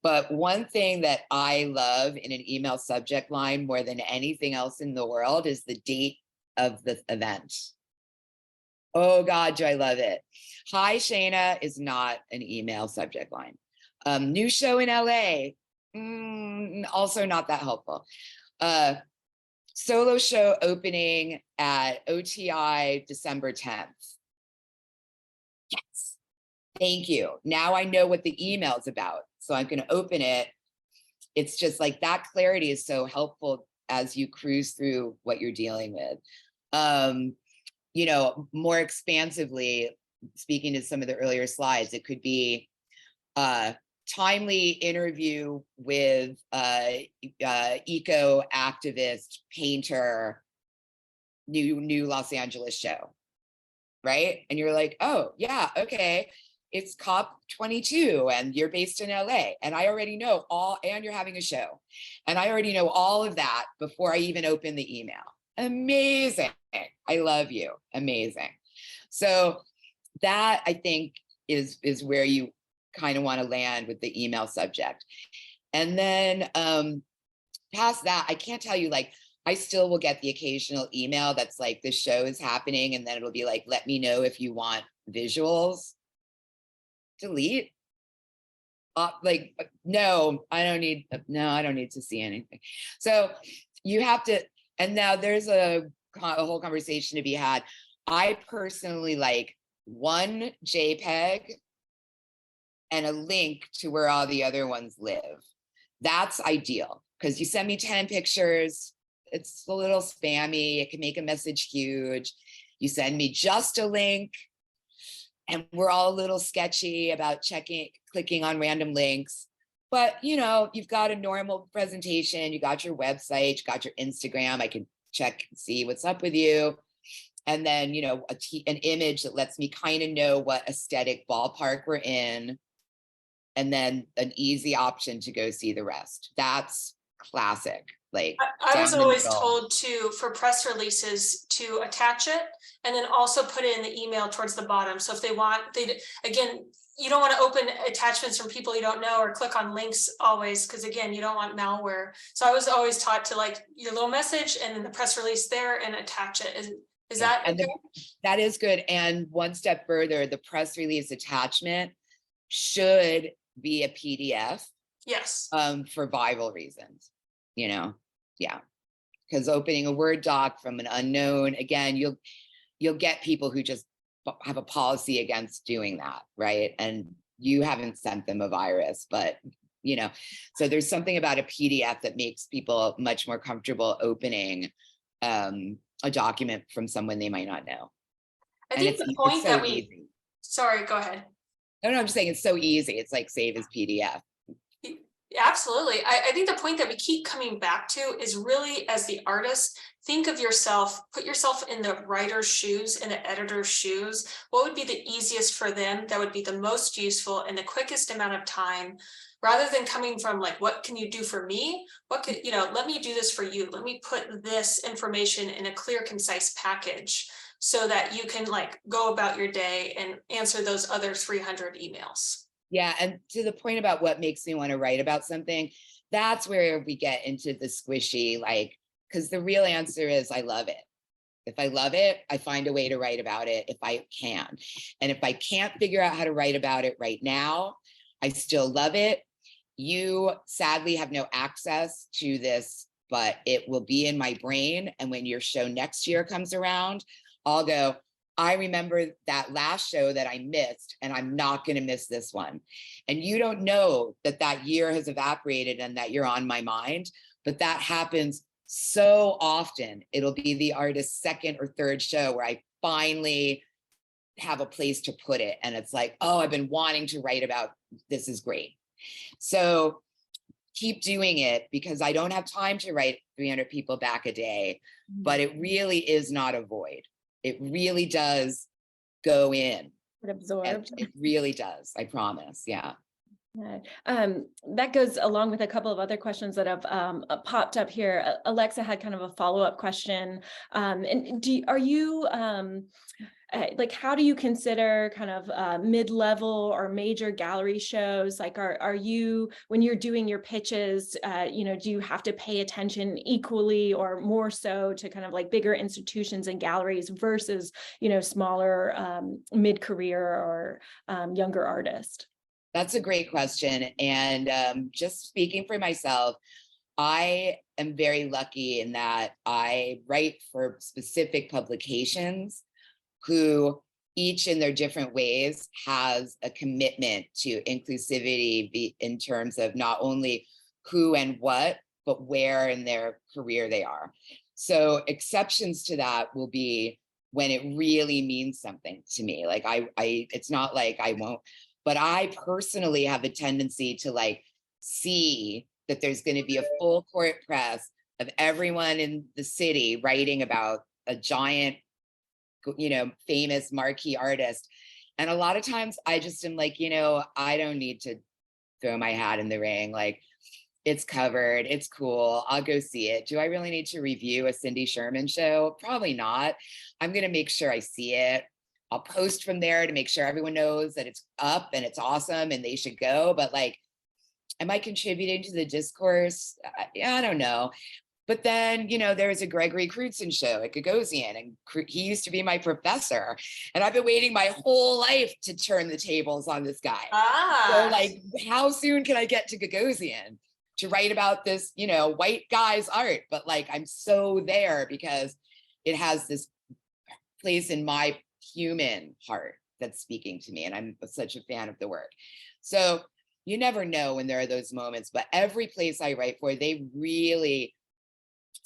But one thing that I love in an email subject line more than anything else in the world is the date of the event. Oh God, do I love it. Hi, Shana is not an email subject line. New show in LA, also not that helpful. Solo show opening at OTI December 10th. Yes, thank you. Now I know what the email is about. So I'm going to open it. It's just like that clarity is so helpful as you cruise through what you're dealing with. More expansively, speaking to some of the earlier slides, it could be timely interview with eco activist painter, new Los Angeles show, right? And you're like, oh yeah, okay, it's COP22 and you're based in LA, and I already know and you're having a show, and I already know all of that before I even open the email. Amazing. I love you. Amazing. So that, I think, is where you kind of want to land with the email subject. And then past that, I can't tell you, like, I still will get the occasional email that's like, this show is happening, and then it'll be like, let me know if you want visuals. Delete. Like, no, I don't need to see anything. So you have to, and now there's a whole conversation to be had. I personally like one JPEG and a link to where all the other ones live. That's ideal, because you send me 10 pictures, it's a little spammy, it can make a message huge. You send me just a link, and we're all a little sketchy about clicking on random links. But you've got a normal presentation, you got your website, you got your Instagram, I can check and see what's up with you. And then, an image that lets me kind of know what aesthetic ballpark we're in. And then an easy option to go see the rest. That's classic. Like, I was always told for press releases to attach it and then also put it in the email towards the bottom. So if they want, again, you don't want to open attachments from people you don't know or click on links always, because again, you don't want malware. So I was always taught to, like, your little message and then the press release there and attach it. Is that okay? That is good. And one step further, the press release attachment should be a PDF. Yes. For Bible reasons, yeah, because opening a Word doc from an unknown, again, you'll get people who just have a policy against doing that, right? And you haven't sent them a virus, but so there's something about a PDF that makes people much more comfortable opening a document from someone they might not know. I think the point that we, sorry, go ahead. No, I'm just saying it's so easy. It's like save as PDF. Absolutely. I think the point that we keep coming back to is really, as the artist, think of yourself, put yourself in the writer's shoes and the editor's shoes. What would be the easiest for them? That would be the most useful in the quickest amount of time, rather than coming from like, what can you do for me? What could, let me do this for you. Let me put this information in a clear, concise package so that you can like go about your day and answer those other 300 emails. Yeah, and to the point about what makes me want to write about something, that's where we get into the squishy, like, because the real answer is I love it. If I love it, I find a way to write about it if I can. And if I can't figure out how to write about it right now, I still love it. You sadly have no access to this, but it will be in my brain. And when your show next year comes around, I'll go, I remember that last show that I missed, and I'm not going to miss this one. And you don't know that year has evaporated and that you're on my mind, but that happens so often. It'll be the artist's second or third show where I finally have a place to put it. And it's like, oh, I've been wanting to write about this. Is great. So keep doing it, because I don't have time to write 300 people back a day, but it really is not a void. It really does go in. It absorbed. It really does. I promise. Yeah. That goes along with a couple of other questions that have popped up here. Alexa had kind of a follow-up question. And are you like, how do you consider kind of mid-level or major gallery shows? Like, are you, when you're doing your pitches, do you have to pay attention equally or more so to kind of like bigger institutions and galleries versus, smaller mid-career or younger artist? That's a great question. And just speaking for myself, I am very lucky in that I write for specific publications who each in their different ways has a commitment to inclusivity in terms of not only who and what, but where in their career they are. So exceptions to that will be when it really means something to me. Like it's not like I won't, But I personally have a tendency to like see that there's going to be a full court press of everyone in the city writing about a giant, you know, famous marquee artist. And a lot of times I just am like, you know, I don't need to throw my hat in the ring. Like, it's covered, it's cool, I'll go see it. Do I really need to review a Cindy Sherman show? Probably not. I'm gonna make sure I see it. I'll post from there to make sure everyone knows that it's up and it's awesome and they should go. But like, am I contributing to the discourse? I don't know. But then, you know, there was a Gregory Crutzen show at Gagosian, and he used to be my professor. And I've been waiting my whole life to turn the tables on this guy. So like, how soon can I get to Gagosian to write about this, you know, white guy's art? But like, I'm so there because it has this place in my human heart that's speaking to me. And I'm such a fan of the work. So you never know when there are those moments, but every place I write for, they really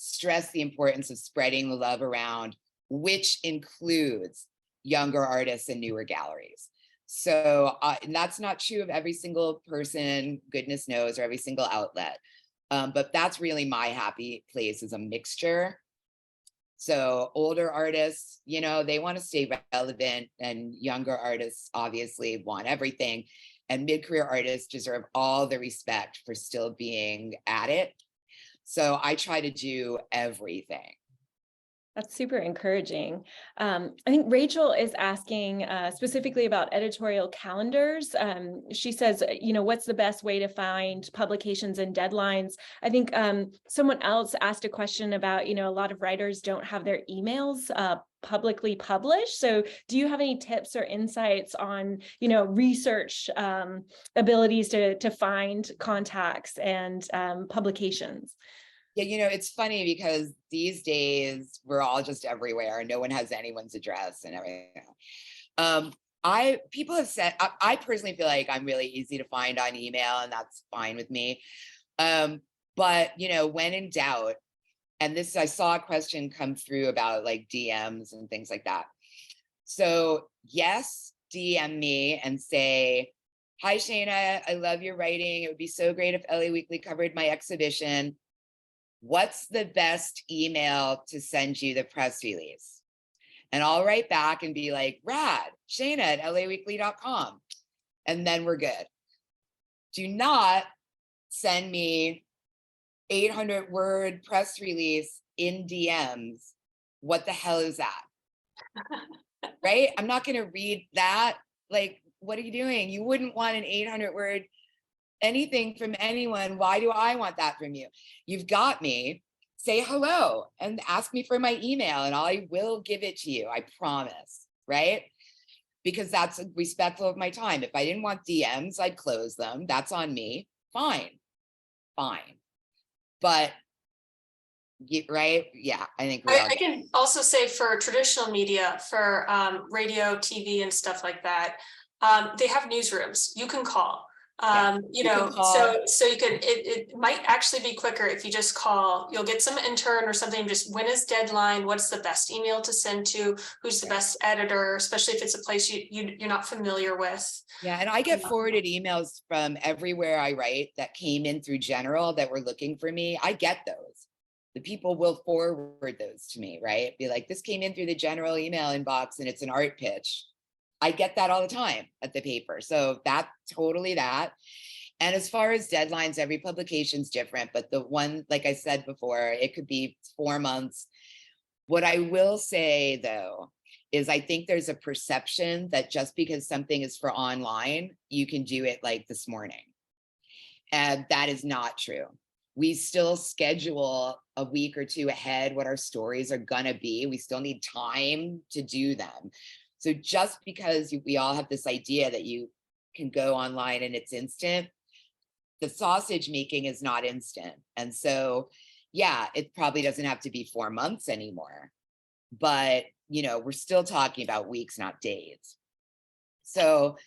stress the importance of spreading the love around, which includes younger artists and newer galleries. So and that's not true of every single person, goodness knows, or every single outlet. But that's really my happy place, is a mixture. So older artists, you know, they want to stay relevant, and younger artists obviously want everything. And mid-career artists deserve all the respect for still being at it. So I try to do everything. That's super encouraging. I think Rachel is asking specifically about editorial calendars. She says, you know, what's the best way to find publications and deadlines? I think someone else asked a question about, you know, a lot of writers don't have their emails publicly published. So do you have any tips or insights on, you know, research abilities to find contacts and publications? Yeah, you know, it's funny because these days we're all just everywhere and no one has anyone's address and everything. People have said, I personally feel like I'm really easy to find on email, and that's fine with me. But you know, when in doubt, and this, I saw a question come through about like DMs and things like that. So yes, DM me and say, hi Shana, I love your writing. It would be so great if LA Weekly covered my exhibition. What's the best email to send you the press release? And I'll write back and be like, rad, Shana at laweekly.com. And then we're good. Do not send me 800-word press release in DMs. What the hell is that? Right? I'm not going to read that. Like, what are you doing? You wouldn't want an 800-word anything from anyone. Why do I want that from you? You've got me. Say hello and ask me for my email and I will give it to you. I promise, right? Because that's respectful of my time. If I didn't want DMs, I'd close them. That's on me. Fine. But right? Yeah, I think I can also say for traditional media, for radio, TV and stuff like that, they have newsrooms. You can call. You know, so you can, it might actually be quicker if you just call. You'll get some intern or something, just when is deadline, what's the best email to send to, who's the best editor, especially if it's a place you're not familiar with. Yeah, and I get forwarded emails from everywhere I write that came in through General that were looking for me. I get those. The people will forward those to me, right? Be like, this came in through the General email inbox and it's an art pitch. I get that all the time at the paper. So that's totally that. And as far as deadlines, every publication's different, but the one, like I said before, it could be 4 months. What I will say though, is I think there's a perception that just because something is for online, you can do it like this morning. And that is not true. We still schedule a week or two ahead what our stories are gonna be. We still need time to do them. So just because we all have this idea that you can go online and it's instant, the sausage making is not instant. And so, yeah, it probably doesn't have to be 4 months anymore, but you know, we're still talking about weeks, not days. So,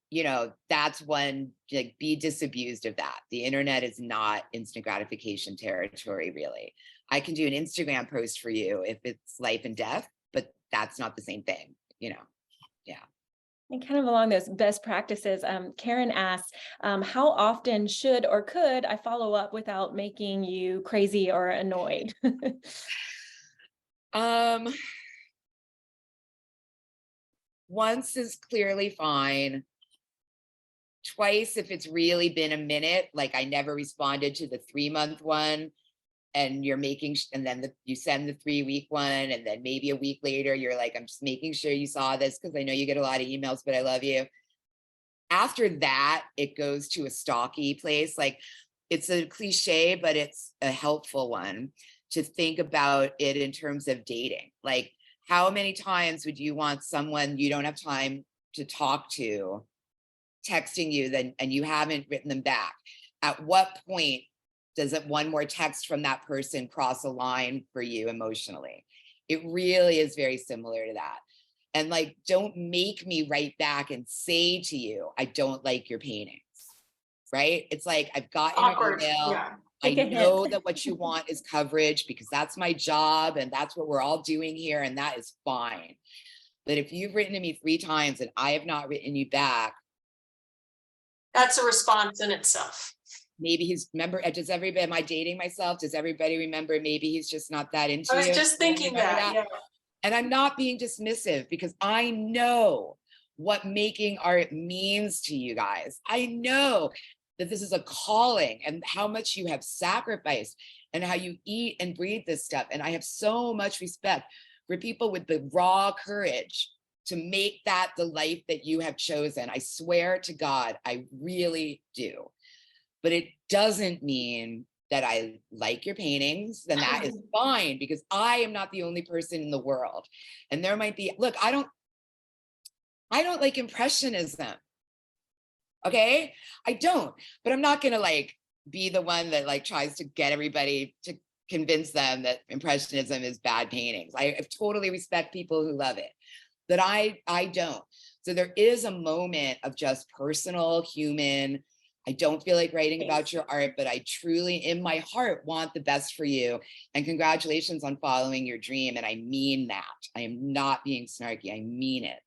you know, that's one, like, be disabused of that. The internet is not instant gratification territory, really. I can do an Instagram post for you if it's life and death, but that's not the same thing, you know. Yeah. And kind of along those best practices, Karen asks, how often should or could I follow up without making you crazy or annoyed? Once is clearly fine. Twice if it's really been a minute, like I never responded to the 3-month one, and you're making, and then you send the 3-week one, and then maybe a week later, you're like, I'm just making sure you saw this because I know you get a lot of emails, but I love you. After that, it goes to a stalky place. Like, it's a cliche, but it's a helpful one to think about it in terms of dating. Like, how many times would you want someone you don't have time to talk to texting you then, and you haven't written them back? At what point does it one more text from that person cross a line for you emotionally? It really is very similar to that. And like, don't make me write back and say to you, I don't like your paintings, right? It's like, I've gotten your email. Yeah. I Take a know hint. that what you want is coverage because that's my job and that's what we're all doing here, and that is fine. But if you've written to me 3 times and I have not written you back, That's a response in itself. maybe he's, remember, does everybody, am I dating myself? Does everybody remember maybe he's just not that into I you? was just thinking Remember that, yeah. And I'm not being dismissive because I know what making art means to you guys. I know that this is a calling and how much you have sacrificed and how you eat and breathe this stuff. And I have so much respect for people with the raw courage to make that the life that you have chosen. I swear to God, I really do. But it doesn't mean that I like your paintings, then that is fine, because I am not the only person in the world. And there might be, look, I don't like Impressionism. Okay, I don't, but I'm not gonna like be the one that like tries to get everybody to convince them that Impressionism is bad paintings. I totally respect people who love it, but I don't. So there is a moment of just personal, human, I don't feel like writing about your art, but I truly in my heart want the best for you. And congratulations on following your dream. And I mean that. I am not being snarky. I mean it.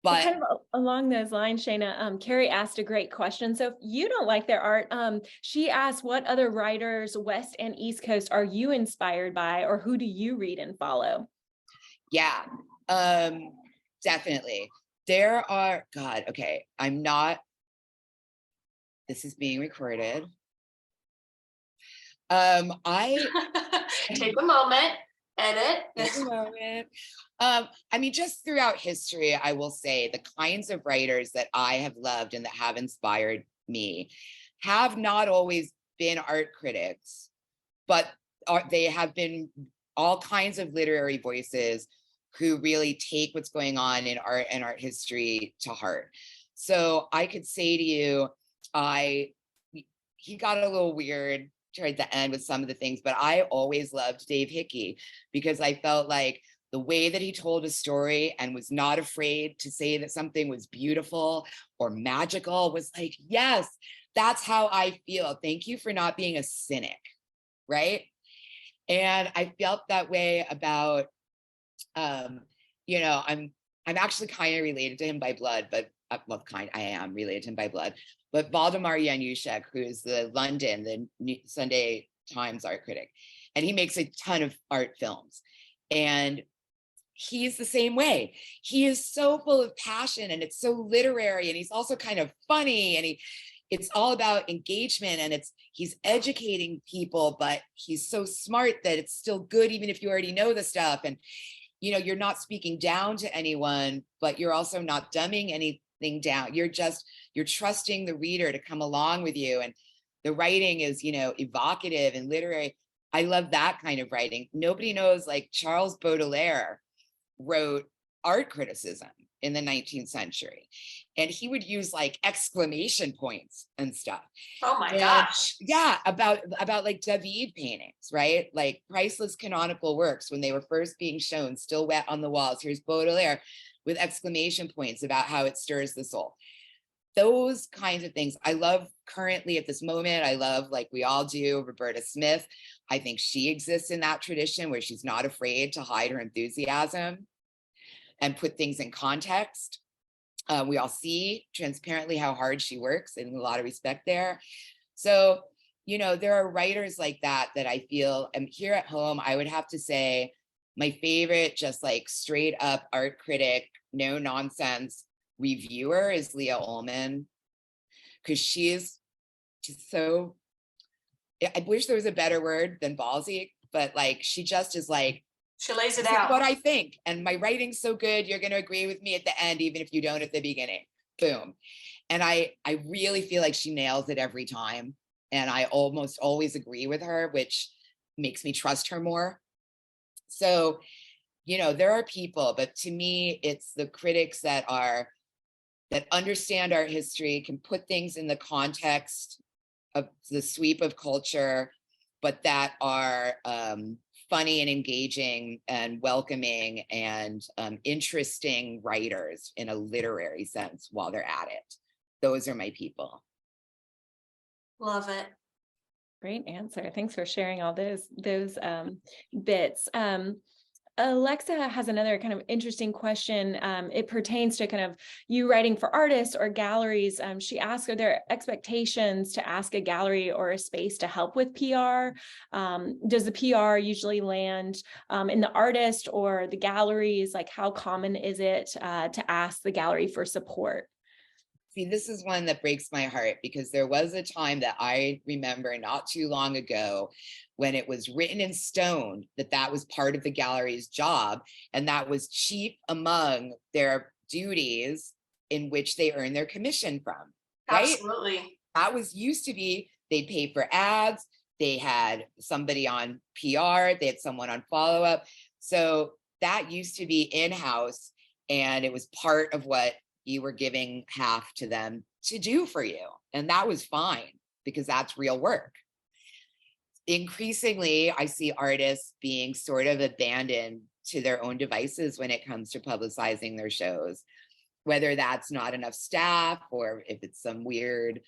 But kind of along those lines, Shana, Carrie asked a great question. So if you don't like their art, she asked, what other writers, West and East Coast, are you inspired by, or who do you read and follow? yeah, definitely. There are, God, okay, I'm not, this is being recorded. I Take a moment, edit. Take a moment. I mean, just throughout history, I will say the kinds of writers that I have loved and that have inspired me have not always been art critics, but they have been all kinds of literary voices who really take what's going on in art and art history to heart. So I could say to you, he got a little weird toward the end with some of the things, but I always loved Dave Hickey because I felt like the way that he told a story and was not afraid to say that something was beautiful or magical was like, yes, that's how I feel. Thank you for not being a cynic, right? And I felt that way about, you know, I'm actually kind of related to him by blood, but well, I am related to him by blood. But Valdemar Januszek, who is the Sunday Times art critic, and he makes a ton of art films. And he's the same way. He is so full of passion and it's so literary, and he's also kind of funny, and it's all about engagement, and he's educating people, but he's so smart that it's still good even if you already know the stuff. And you know, you're not speaking down to anyone, but you're also not dumbing anything down. You're trusting the reader to come along with you. And the writing is, you know, evocative and literary. I love that kind of writing. Nobody knows, like Charles Baudelaire wrote art criticism in the 19th century. And he would use like exclamation points and stuff. Oh my gosh. Yeah, about like David paintings, right? Like priceless canonical works when they were first being shown, still wet on the walls. Here's Baudelaire with exclamation points about how it stirs the soul. Those kinds of things. I love currently at this moment, I love, like we all do, Roberta Smith. I think she exists in that tradition where she's not afraid to hide her enthusiasm and put things in context. We all see transparently how hard she works, and a lot of respect there. So, there are writers like that I feel, and here at home, I would have to say my favorite, just like straight up art critic, no nonsense reviewer is Leah Ullman, because she's just so, I wish there was a better word than ballsy, but like, she just is like, She lays it this is out. what I think, and my writing's so good, you're going to agree with me at the end, even if you don't at the beginning. Boom. And I really feel like she nails it every time. And I almost always agree with her, which makes me trust her more. So, there are people, but to me, it's the critics that understand art history, can put things in the context of the sweep of culture, but that are funny and engaging and welcoming and interesting writers in a literary sense while they're at it. Those are my people. Love it. Great answer. Thanks for sharing all those bits. Alexa has another kind of interesting question. It pertains to kind of you writing for artists or galleries. She asks, are there expectations to ask a gallery or a space to help with PR? Does the PR usually land in the artist or the galleries? Like, how common is it to ask the gallery for support? See, this is one that breaks my heart, because there was a time that I remember not too long ago when it was written in stone that was part of the gallery's job, and that was chief among their duties in which they earn their commission from, right? Absolutely. That was used to be, they paid for ads, they had somebody on PR, they had someone on follow-up. So that used to be in-house, and it was part of what you were giving half to them to do for you. And that was fine, because that's real work. Increasingly, I see artists being sort of abandoned to their own devices when it comes to publicizing their shows, whether that's not enough staff or if it's some weird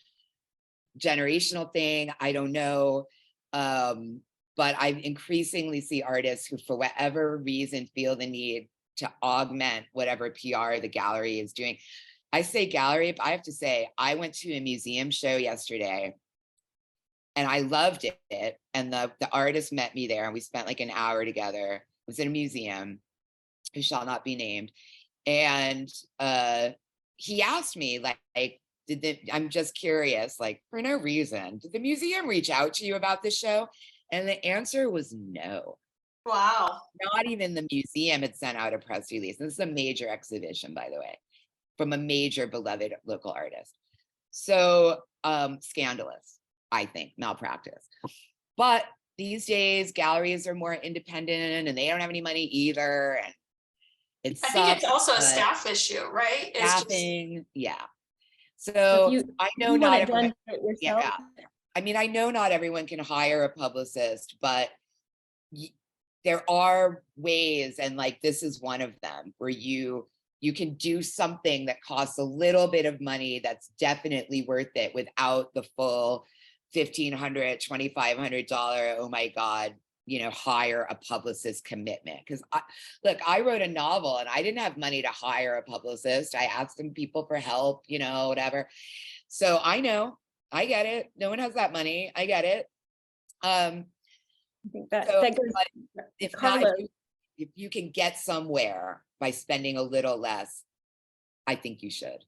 generational thing, I don't know. But I increasingly see artists who, for whatever reason, feel the need to augment whatever PR the gallery is doing. I say gallery, but I have to say, I went to a museum show yesterday and I loved it. And the artist met me there and we spent like an hour together. It was in a museum, who shall not be named. And he asked me, like, I'm just curious, like, for no reason, did the museum reach out to you about this show? And the answer was no. Wow. Not even the museum had sent out a press release. This is a major exhibition, by the way, from a major beloved local artist. So scandalous, I think, malpractice. But these days, galleries are more independent and they don't have any money either. And I think it's also a staff issue, right? Staffing, yeah. So I know not everyone, yeah. I mean, I know not everyone can hire a publicist, but there are ways, and like this is one of them, where you can do something that costs a little bit of money that's definitely worth it without the full $1,500, $2,500, oh my God, hire a publicist commitment. Because look, I wrote a novel and I didn't have money to hire a publicist. I asked some people for help, whatever. So I know, I get it. No one has that money. I get it. I think that goes, if you can get somewhere by spending a little less, I think you should.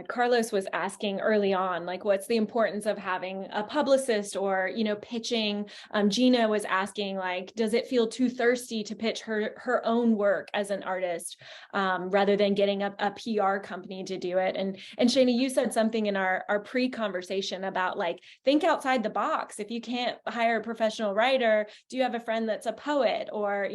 Carlos was asking early on, like, what's the importance of having a publicist or, pitching? Gina was asking, like, does it feel too thirsty to pitch her own work as an artist rather than getting a PR company to do it? And Shana, you said something in our pre-conversation about, like, think outside the box. If you can't hire a professional writer, do you have a friend that's a poet? Or,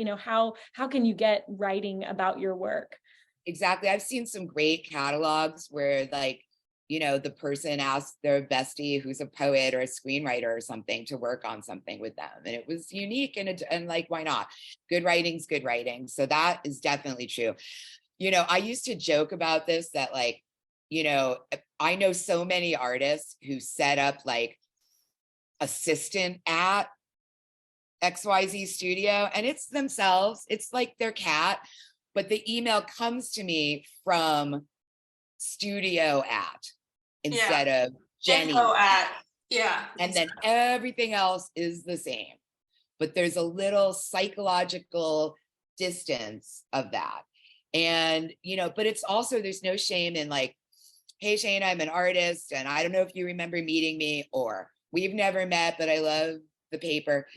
how can you get writing about your work? Exactly. I've seen some great catalogs where, like, the person asked their bestie who's a poet or a screenwriter or something to work on something with them. And it was unique and like, why not? Good writing's good writing. So that is definitely true. I used to joke about this, that like, I know so many artists who set up like assistant at XYZ studio, and it's themselves, it's like their cat. But the email comes to me from studio at instead of Jenny Info at. at, yeah. And then everything else is the same. But there's a little psychological distance of that. And, you know, but it's also, there's no shame in like, hey, Shana, I'm an artist, and I don't know if you remember meeting me, or we've never met, but I love the paper,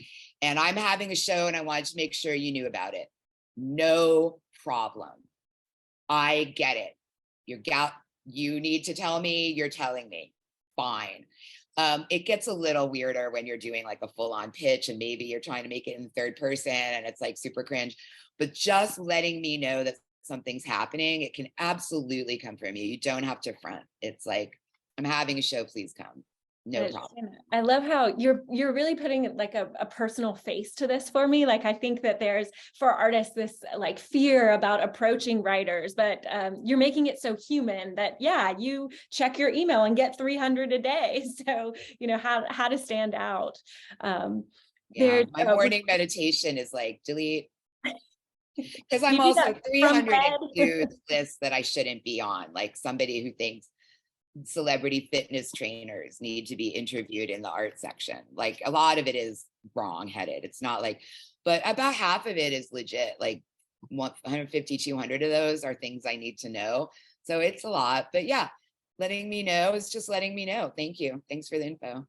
and I'm having a show and I wanted to make sure you knew about it. No problem. I get it. You need to tell me, you're telling me. Fine. It gets a little weirder when you're doing like a full-on pitch and maybe you're trying to make it in third person and it's like super cringe, but just letting me know that something's happening, it can absolutely come from you. You don't have to front. It's like, I'm having a show, please come. No problem. I love how you're really putting like a personal face to this for me. Like, I think that there's, for artists, this like fear about approaching writers, but you're making it so human that, yeah, you check your email and get 300 a day. So, you know, how to stand out. Yeah, my morning meditation is like, delete. Because I'm You do also that 300 from includes lists that I shouldn't be on, like somebody who thinks celebrity fitness trainers need to be interviewed in the art section. Like a lot of it is wrong-headed. It's not like, but about half of it is legit. Like 150, 200 of those are things I need to know. So it's a lot, but yeah, letting me know is just letting me know. Thank you. Thanks for the info.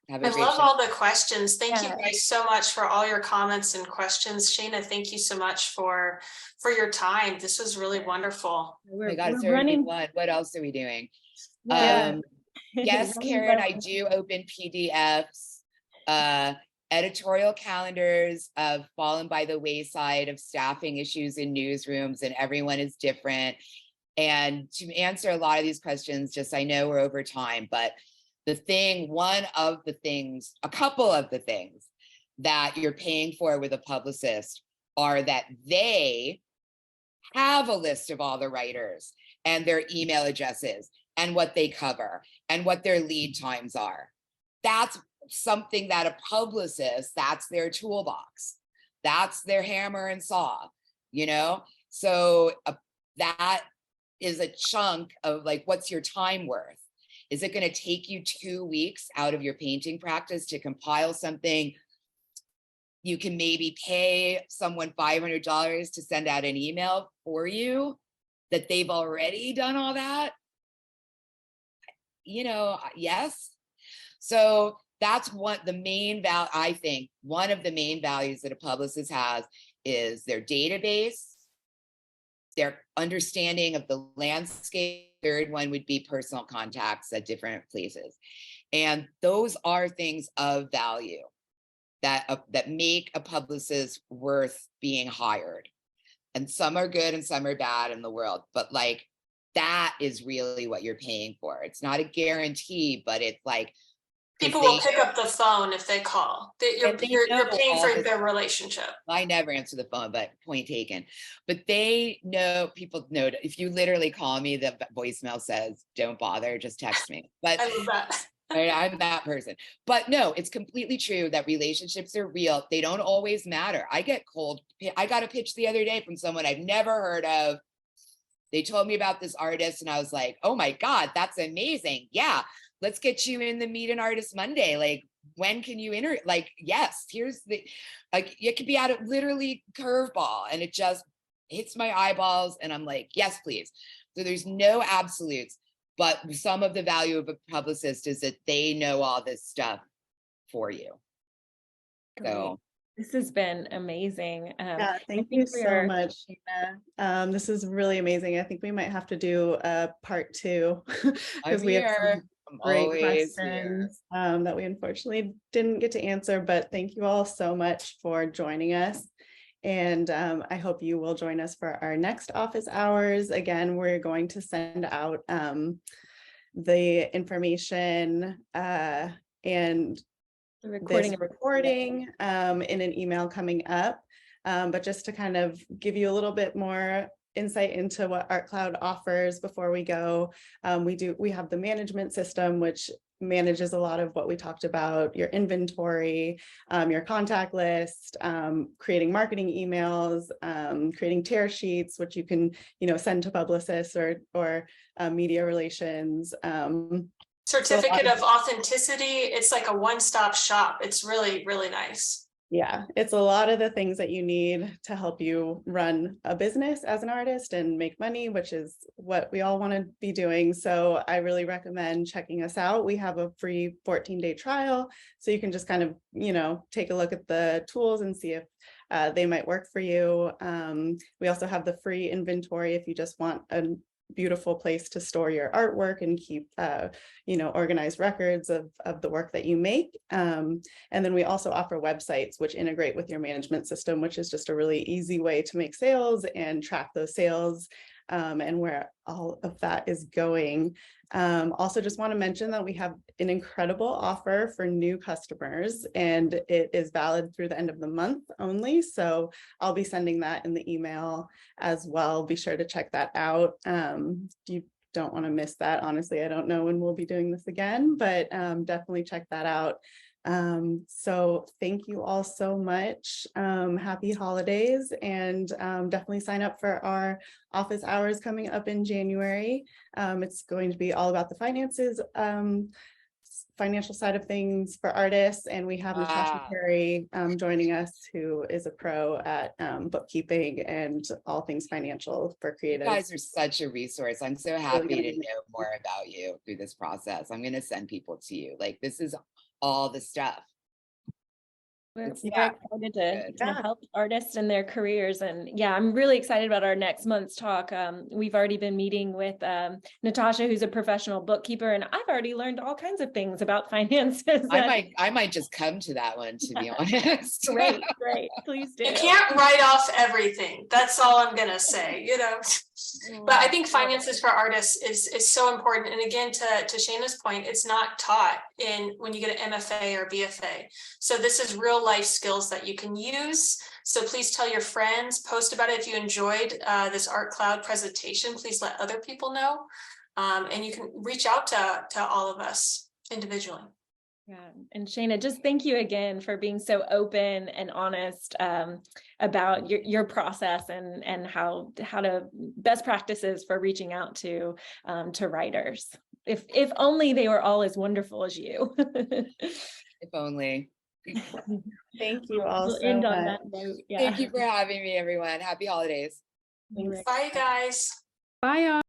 Have a I great love show. all the questions. Thank you Yeah. guys so much for all your comments and questions. Shana, thank you so much for your time. This was really wonderful. Oh my God, it's we're already running. one. What else are we doing? Yeah. Yes, Running Karen, low. I do open PDFs. Editorial calendars have fallen by the wayside of staffing issues in newsrooms, and everyone is different. And to answer a lot of these questions, just I know we're over time, but a couple of the things that you're paying for with a publicist are that they have a list of all the writers and their email addresses and what they cover and what their lead times are. That's something that a publicist, that's their toolbox. That's their hammer and saw, you know? So that is a chunk of like, what's your time worth? Is it going to take you 2 weeks out of your painting practice to compile something? You can maybe pay someone $500 to send out an email for you that they've already done all that. You know, yes. So that's what the main value, I think, one of the main values that a publicist has is their database, their understanding of the landscape. Third one would be personal contacts at different places. And those are things of value that make a publicist worth being hired. And some are good and some are bad in the world, but like, that is really what you're paying for. It's not a guarantee, but it's like, People will pick up the phone if they call. You're paying for their relationship. I never answer the phone, but point taken. But they know, people know, if you literally call me, the voicemail says, don't bother, just text me. But I love that. I'm that person. But no, it's completely true that relationships are real. They don't always matter. I get cold. I got a pitch the other day from someone I've never heard of. They told me about this artist and I was like, oh my God, that's amazing. Yeah, let's get you in the Meet an Artist Monday. Like, when can you enter? Like, yes, here's the, like, it could be out of literally curveball and it just hits my eyeballs and I'm like, yes, please. So there's no absolutes, but some of the value of a publicist is that they know all this stuff for you. So this has been amazing. Yeah, thank you so much, Shana. This is really amazing. I think we might have to do a part 2 because we have some great questions that we unfortunately didn't get to answer, but thank you all so much for joining us. And I hope you will join us for our next office hours. Again, we're going to send out the information and the recording in an email coming up. But just to kind of give you a little bit more insight into what ArtCloud offers before we go, we have the management system, which manages a lot of what we talked about, your inventory, your contact list, creating marketing emails, creating tear sheets, which you can, send to publicists or media relations. Certificate of authenticity. It's like a one-stop shop. It's really, really nice. Yeah, it's a lot of the things that you need to help you run a business as an artist and make money, which is what we all want to be doing. So I really recommend checking us out. We have a free 14-day trial, so you can just kind of, take a look at the tools and see if they might work for you. We also have the free inventory if you just want a beautiful place to store your artwork and keep organized records of the work that you make. And then we also offer websites which integrate with your management system, which is just a really easy way to make sales and track those sales and where all of that is going. Also just want to mention that we have an incredible offer for new customers, and it is valid through the end of the month only. So I'll be sending that in the email as well. Be sure to check that out. You don't want to miss that. Honestly, I don't know when we'll be doing this again, but definitely check that out. So thank you all so much. Happy holidays, and definitely sign up for our office hours coming up in January. It's going to be all about the financial side of things for artists, and we have Natasha Perry joining us, who is a pro at bookkeeping and all things financial for creatives. You guys are such a resource. I'm so happy to know more about you through this process. I'm going to send people to you. Like, this is all the stuff. We're excited to help artists in their careers. And yeah, I'm really excited about our next month's talk. We've already been meeting with Natasha, who's a professional bookkeeper, and I've already learned all kinds of things about finances. I might just come to that one, to be honest. Great, please do. You can't write off everything. That's all I'm gonna say, But I think finances for artists is so important. And again, to Shana's point, it's not taught when you get an MFA or BFA. So this is real life skills that you can use. So please tell your friends, post about it. If you enjoyed this Art Cloud presentation, please let other people know. And you can reach out to all of us individually. Yeah, and Shana, just thank you again for being so open and honest about your process and how to best practices for reaching out to writers. If only they were all as wonderful as you. If only. Thank you all so end much. on that note. Yeah. Thank you for having me, everyone. Happy holidays. Thanks. Bye, guys. Bye, y'all.